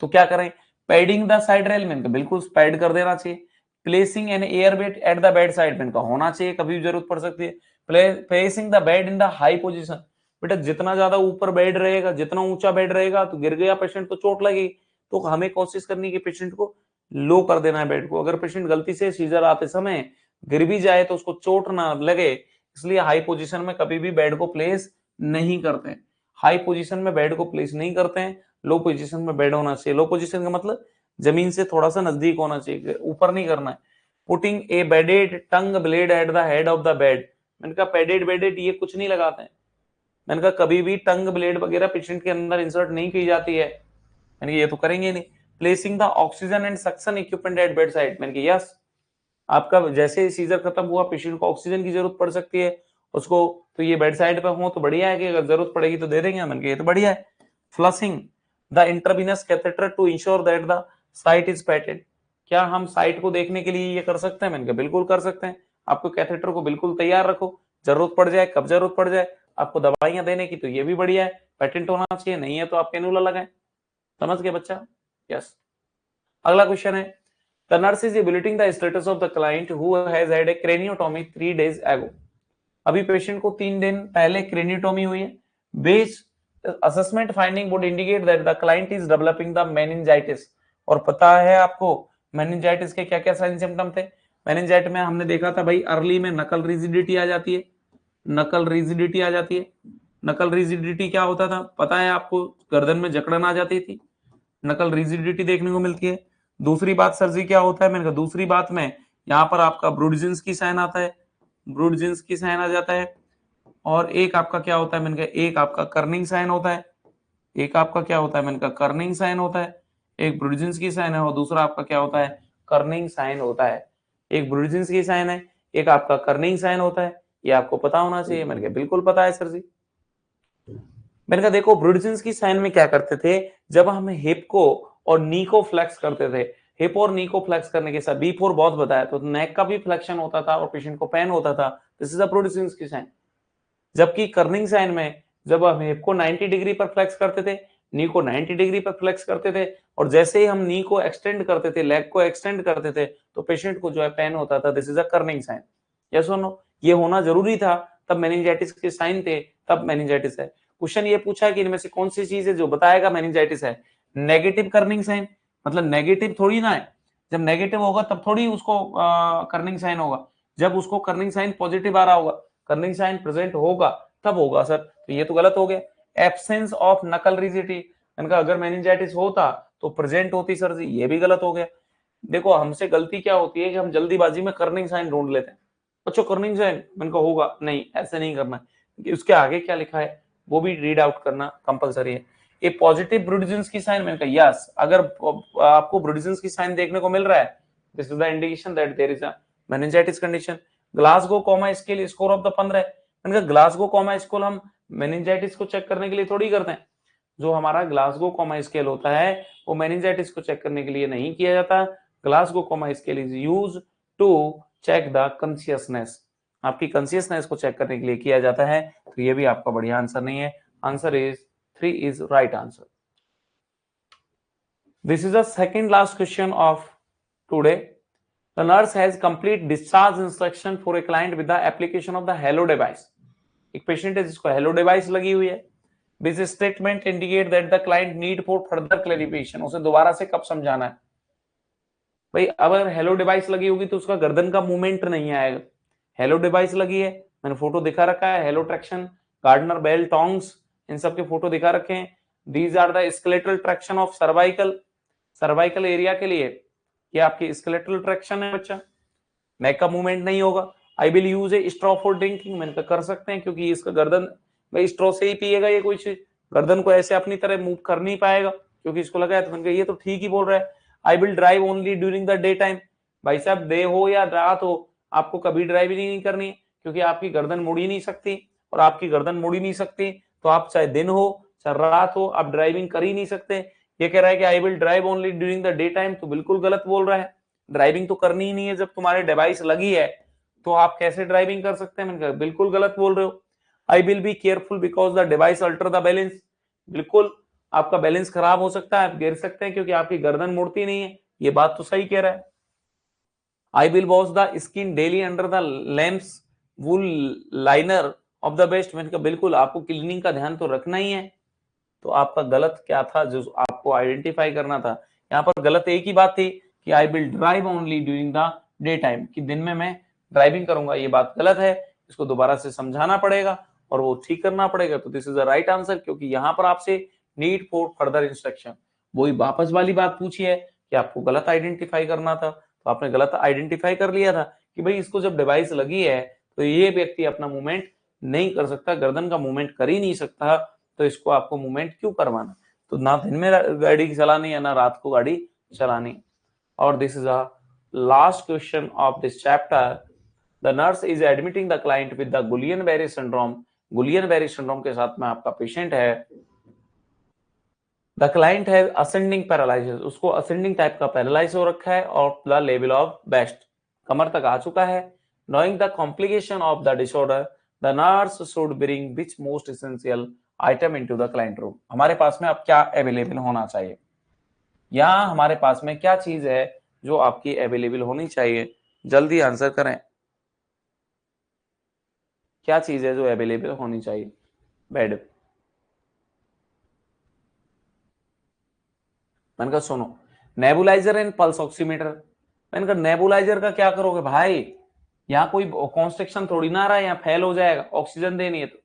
तो क्या करें, पैडिंग द साइड रेल में बिल्कुल पैड कर देना चाहिए। Placing an air bed at the bed side में होना चाहिए, कभी भी जरूरत पड़ सकती है। Placing the bed in the high position, बेटा जितना ज्यादा ऊपर बेड रहेगा, जितना ऊंचा बेड रहेगा तो गिर गया पेशेंट तो चोट लगेगी, तो हमें कोशिश करनी है कि पेशेंट को लो कर देना है बेड को। अगर पेशेंट गलती से सीजर आते समय गिर भी जाए तो उसको चोट ना लगे, इसलिए हाई पोजीशन में कभी भी बेड को प्लेस नहीं करते हैं। हाई पोजीशन में बेड को प्लेस नहीं करते हैं, लो पोजीशन में बेड होना चाहिए। लो पोजीशन का मतलब जमीन से थोड़ा सा नजदीक होना चाहिए, ऊपर नहीं करना है। Putting a bedded tongue blade at the head of the bed, मैंने कहा पेडेड बेडेड ये कुछ नहीं लगाते हैं, मैंने कहा कभी भी टंग ब्लेड वगैरह पेशेंट के अंदर इंसर्ट नहीं की जाती है, मैंने कहा ये तो करेंगे नहीं। Placing the oxygen and suction equipment at bed side, मैंने कहा यस, आपका जैसे ही सीजर खत्म हुआ पेशेंट को ऑक्सीजन की जरूरत पड़ सकती है उसको, तो ये बेड साइड पे हो तो बढ़िया है, कि अगर जरूरत पड़ेगी तो दे देंगे, मैंने कहा ये तो बढ़िया है। Flushing the intravenous catheter to ensure that the site is patent, क्या हम साइट को देखने के लिए ये कर सकते हैं, मैंने कहा बिल्कुल कर सकते हैं। आपको कैथेटर को बिल्कुल तैयार रखो, जरूरत पड़ जाए, कब जरूरत पड़ जाए आपको दवाइयां देने की, तो ये भी बढ़िया है, पेटेंट होना चाहिए, नहीं है तो आप कैनुला लगाएं। समझ गए बच्चा, यस। अगला क्वेश्चन है, the nurse is evaluating the status of the client who has had a craniotomy 3 days ago, अभी पेशेंट को 3 दिन पहले क्रेनियोटॉमी हुई है। Based assessment finding would indicate that the client is developing the meningitis, और पता है आपको मेनिंजाइटिस के क्या क्या साइन सिम्टम थे। मेनिंजाइटिस में हमने देखा था भाई, अर्ली में नकल रिजिडिटी आ जाती है, नकल रिजिडिटी आ जाती है। नकल रिजिडिटी क्या होता था पता है आपको, गर्दन में जकड़न आ जाती थी, नकल रिजिडिटी देखने को मिलती है। दूसरी बात सर जी क्या होता है, मैंने कहा दूसरी बात में यहाँ पर आपका ब्रूडजिंस्की साइन आता है, ब्रूडजिंस्की साइन आ जाता है। और एक आपका क्या होता है, मैंने कहा एक आपका कर्निंग साइन होता है, एक आपका क्या होता है, मैंने कहा कर्निंग साइन होता है। एक ब्रूडजिंस्की साइन है और दूसरा आपका क्या होता है, कर्निंग साइन होता है। एक ब्रूडजिंस्की साइन है, एक आपका कर्निंग साइन होता है, ये आपको पता होना चाहिए। मैंने कहा बिल्कुल पता है सर जी। मैंने कहा देखो ब्रूडजिंस्की साइन में क्या करते थे, जब हम हिप को और नी को फ्लेक्स करते थे, हिप और नी को फ्लेक्स करने के साथ B4 बहुत बताया, तो नेक का भी फ्लेक्शन होता था और पेशेंट को पेन होता था, दिस इज अ ब्रूडजिंस्की साइन। जबकि कर्निंग साइन में जब हम हिप को 90 डिग्री पर फ्लेक्स करते थे, नी को 90 डिग्री पर फ्लेक्स करते थे, और जैसे ही हम नी को एक्सटेंड करते थे, लेग को एक्सटेंड करते थे, तो पेशेंट को जो है पेन होता था, this is a Kernig sign. Yes और नो, ये होना जरूरी था, तब मेनिंजाइटिस के साइन थे, तब मेनिंजाइटिस है। क्वेश्चन ये पूछा कि इनमें से कौन सी चीज है जो बताएगा मेनिंजाइटिस है। नेगेटिव कर्निंग साइन, मतलब नेगेटिव थोड़ी ना है, जब नेगेटिव होगा तब थोड़ी उसको कर्निंग साइन होगा, जब उसको कर्निंग साइन पॉजिटिव आ रहा होगा, कर्निंग साइन प्रेजेंट होगा तब होगा सर, तो ये तो गलत हो गया। एब्सेंस ऑफ नकल रिजिडिटी, इनका अगर मेनिंजाइटिस होता तो प्रेजेंट होती सर जी, ये भी गलत हो गया। देखो हमसे गलती क्या होती है कि हम जल्दीबाजी में कर्निंग साइन ढूंढ लेते हैं, अच्छा कर्निंग साइन मैंने कहा होगा, नहीं ऐसे नहीं करना है, उसके आगे क्या लिखा है वो भी रीड आउट करना कंपलसरी है। ए पॉजिटिव ब्रूडजिंस्की साइन, मैंने कहा यस, अगर आपको ब्रूडजिंस्की साइन देखने को मिल रहा है, this is the indication that there is a meningitis condition. Glasgow coma scale score of the 15, मैंने कहा ग्लासगो कॉमा स्केल हम मेनिंजाइटिस को चेक करने के लिए थोड़ी करते हैं, जो हमारा ग्लासगो कॉमा स्केल होता है वो मेनिंजाइटिस को चेक करने के लिए नहीं किया जाता। Glasgow coma scale is used to check the consciousness, आपकी कॉन्शियसनेस को चेक करने के लिए किया जाता है, तो ये भी आपका बढ़िया आंसर नहीं है। Answer is 3 is right answer. This is the second last question of today. The nurse has complete discharge instruction for a client with the application of the hello device, एक पेशेंट है जिसको hello device लगी हुई है। This statement indicate that the client need for further clarification, उसे दोबारा से कब समझाना है भाई, अगर हेलो डिवाइस लगी होगी तो उसका गर्दन का मूवमेंट नहीं आएगा, हेलो डिवाइस लगी है मैंने फोटो दिखा रखा है, halo traction, Gardner bell, tongs, इन सब के फोटो दिखा रखे हैं। These are the skeletal traction of cervical, cervical area के लिए ये आपकी स्केलेटल ट्रैक्शन है बच्चा। नेक का मूवमेंट नहीं होगा। I will use A straw for drinking, मैंने कर सकते हैं क्योंकि इसका गर्दन भाई स्ट्रॉ से ही पिएगा ये, कोई चीज गर्दन को ऐसे अपनी तरह मूव कर नहीं पाएगा क्योंकि इसको लगा है, तो मैंने ये तो ठीक ही बोल रहा है। I will drive only during the day time, भाई साहब डे हो या रात हो आपको कभी ड्राइविंग नहीं करनी है क्योंकि आपकी गर्दन मुड़ ही नहीं सकती, और आपकी गर्दन मुड़ ही नहीं सकती तो आप चाहे दिन हो चाहे रात हो आप ड्राइविंग कर ही नहीं सकते। ये कह रहा है कि I will drive only during the day time, तो बिल्कुल गलत बोल रहा है। ड्राइविंग तो करनी ही नहीं है, जब तुम्हारे डिवाइस लगी है तो आप कैसे ड्राइविंग कर सकते हैं? मैंने कहा बिल्कुल गलत बोल रहे हो। I will be careful because the device alter the balance, बिल्कुल आपका बैलेंस खराब हो सकता है, आप गिर सकते हैं क्योंकि आपकी गर्दन मुड़ती नहीं है, ये बात तो सही कह रहा है। I will wash the skin daily under the lamps wool liner of the best, मैंने कहा बिल्कुल आपको क्लीनिंग का ध्यान तो रखना ही है। तो आपका गलत क्या था जो आपको आइडेंटिफाई करना था? यहाँ पर गलत एक ही बात थी कि I will drive only during the day time, कि दिन में मैं ड्राइविंग करूंगा, ये बात गलत है, इसको दोबारा से समझाना पड़ेगा और वो ठीक करना पड़ेगा। तो this is the right answer, क्योंकि यहाँ पर आपसे नीड फॉर फर्दर इंस्ट्रक्शन, वही वापस वाली बात पूछी है कि आपको गलत आइडेंटिफाई करना था, तो आपने गलत आइडेंटिफाई कर लिया था कि भाई इसको जब डिवाइस लगी है तो ये व्यक्ति अपना मूवमेंट नहीं कर सकता, गर्दन का मूवमेंट कर ही नहीं सकता, तो इसको आपको मूवमेंट क्यों करवाना? तो ना दिन में गाड़ी चलानी है ना रात को गाड़ी चलानी। और this is a last question of this chapter. The nurse is admitting the client with the Guillain Barre syndrome, Guillain Barre syndrome के साथ में आपका पेशेंट है। The client has ascending paralysis, उसको असेंडिंग टाइप का पैरालाइज हो रखा है और द लेवल ऑफ बेस्ट, कमर तक आ चुका है। Knowing the complication of the disorder the nurse should bring which most essential item into the client room, हमारे पास में अब क्या अवेलेबल होना चाहिए, यहाँ हमारे पास में क्या चीज है जो आपकी अवेलेबल होनी चाहिए? जल्दी आंसर करें, क्या चीज है जो अवेलेबल होनी चाहिए? बेड, मैंने कहा सुनो, नेबुलाइजर एंड पल्स ऑक्सीमीटर। मैंने कहा नेबुलाइजर का क्या करोगे भाई, यहाँ कोई कॉन्स्ट्रक्शन थोड़ी ना आ रहा है, यहाँ फेल हो जाएगा, ऑक्सीजन देनी है। तो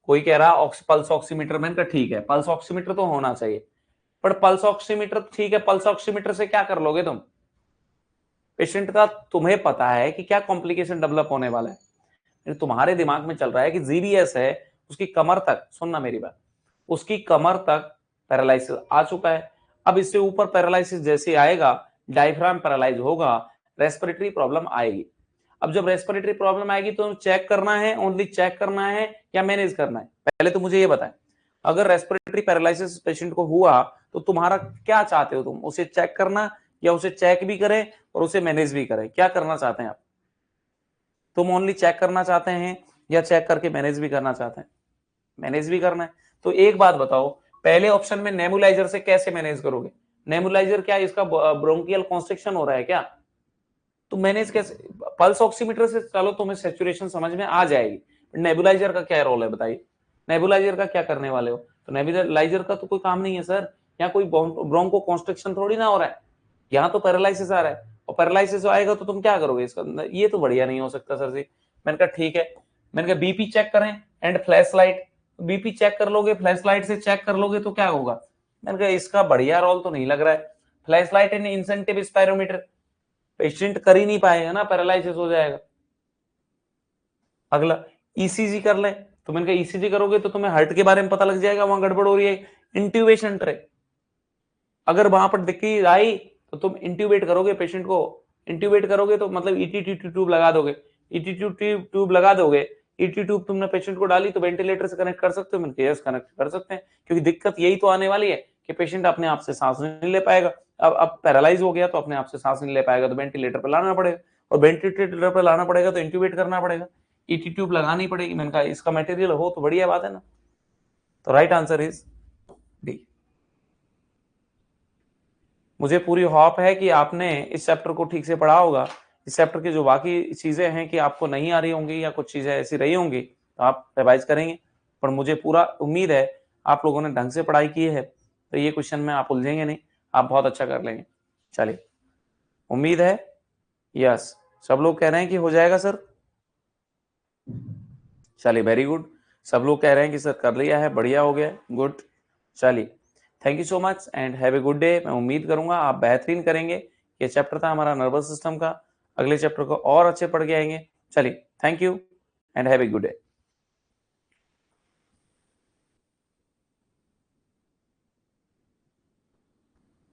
कोई कह रहा पल्स ऑक्सीमीटर, मैंने कहा ठीक है पल्स ऑक्सीमीटर तो होना चाहिए, पर पल्स ऑक्सीमीटर ठीक है, पल्स ऑक्सीमीटर से क्या कर लोगे तुम? पेशेंट का तुम्हें पता है कि क्या कॉम्प्लिकेशन डेवलप होने वाला है, तुम्हारे दिमाग में चल रहा है कि जीबीएस है, उसकी कमर तक, सुनना मेरी बात, उसकी कमर तक पैरालिसिस आ चुका है। अब इससे ऊपर पैरालिसिस जैसे आएगा, डायफ्राम पैरालाइज होगा, रेस्पिरेटरी प्रॉब्लम आएगी। अब जब रेस्पिरेटरी प्रॉब्लम आएगी तो चेक करना है, ओनली चेक करना है या मैनेज करना है? पहले तो मुझे ये बताएं, अगर रेस्पिरेटरी पैरालिसिस पेशेंट को हुआ तो तुम्हारा क्या चाहते हो तुम, उसे चेक करना या उसे चेक भी करें और उसे मैनेज भी करें? क्या करना चाहते हैं आप? तुम ओनली चेक करना चाहते हैं या चेक करके मैनेज भी करना चाहते हैं? मैनेज भी करना है। तो एक बात बताओ, पहले ऑप्शन में नेबुलाइजर से कैसे मैनेज करोगे? नेबुलाइजर क्या इसका ब्रोंकियल कॉन्स्ट्रिक्शन हो रहा है क्या? तो मैनेज कैसे? पल्स ऑक्सीमीटर से चलो तुम्हें सैचुरेशन समझ में आ जाएगी, नेबुलाइजर का क्या रोल है बताइए? नेबुलाइजर का क्या करने वाले हो? तो नेबुलाइजर का तो कोई काम नहीं है सर, यहाँ कोई ब्रोंको कॉन्स्ट्रिक्शन थोड़ी ना हो रहा है, यहाँ तो पैरालिसिस आ रहा है, और पैरालिसिस आएगा तो तुम क्या करोगे इसका? ये तो बढ़िया नहीं हो सकता सर जी। मैंने कहा ठीक है, मैंने कहा बीपी चेक करें and flashlight, BP check कर लोगे, फ्लैश लाइट से चेक कर लोगे तो क्या होगा? मैंने कहा इसका बढ़िया रोल तो नहीं लग रहा है, flash light and incentive spirometer, patient कर ही नहीं पाएगा ना, पैरालिसिस हो जाएगा। अगला ईसीजी कर ले, तो मैंने कहा ईसीजी करोगे तो तुम्हें हार्ट के बारे में पता लग जाएगा, वहां गड़बड़ हो रही है। इंट्यूबेशन ट्रे, अगर वहां पर दिक्कत आई तो तुम इंट्यूबेट करोगे पेशेंट को, इंट्यूबेट करोगे तो मतलब ईटी ट्यूब लगा दोगे, ईटी ट्यूब लगा दोगे, ईटी ट्यूब तुमने पेशेंट को डाली तो वेंटिलेटर से कनेक्ट कर सकते हो? मैंने यस कनेक्ट कर सकते हैं, क्योंकि दिक्कत यही तो आने वाली है कि पेशेंट अपने आप से सांस नहीं ले पाएगा। अब पैरालाइज हो गया तो अपने आप से सांस नहीं ले पाएगा, तो वेंटिलेटर पर लाना पड़ेगा, और वेंटिलेटर पर लाना पड़ेगा तो इंट्यूबेट करना पड़ेगा, ईटी ट्यूब लगानी पड़ेगी। मैंने कहा इसका मटेरियल हो तो बढ़िया बात है ना। तो राइट आंसर इज डी। मुझे पूरी होप है कि आपने इस चैप्टर को ठीक से पढ़ा होगा। इस चैप्टर की जो बाकी चीजें हैं कि आपको नहीं आ रही होंगी या कुछ चीजें ऐसी रही होंगी तो आप रिवाइज करेंगे, पर मुझे पूरा उम्मीद है आप लोगों ने ढंग से पढ़ाई की है, तो ये क्वेश्चन में आप उलझेंगे नहीं, आप बहुत अच्छा कर लेंगे। चलिए, उम्मीद है, यस सब लोग कह रहे हैं कि हो जाएगा सर। चलिए, वेरी गुड। सब लोग कह रहे हैं कि सर कर लिया है, बढ़िया हो गया, गुड। चलिए, thank you so much and have a good day. मैं उम्मीद करूंगा आप बेहतरीन करेंगे। ये चैप्टर था हमारा नर्वस सिस्टम का, अगले चैप्टर को और अच्छे पढ़ के आएंगे। चलिए, thank you and have a good day.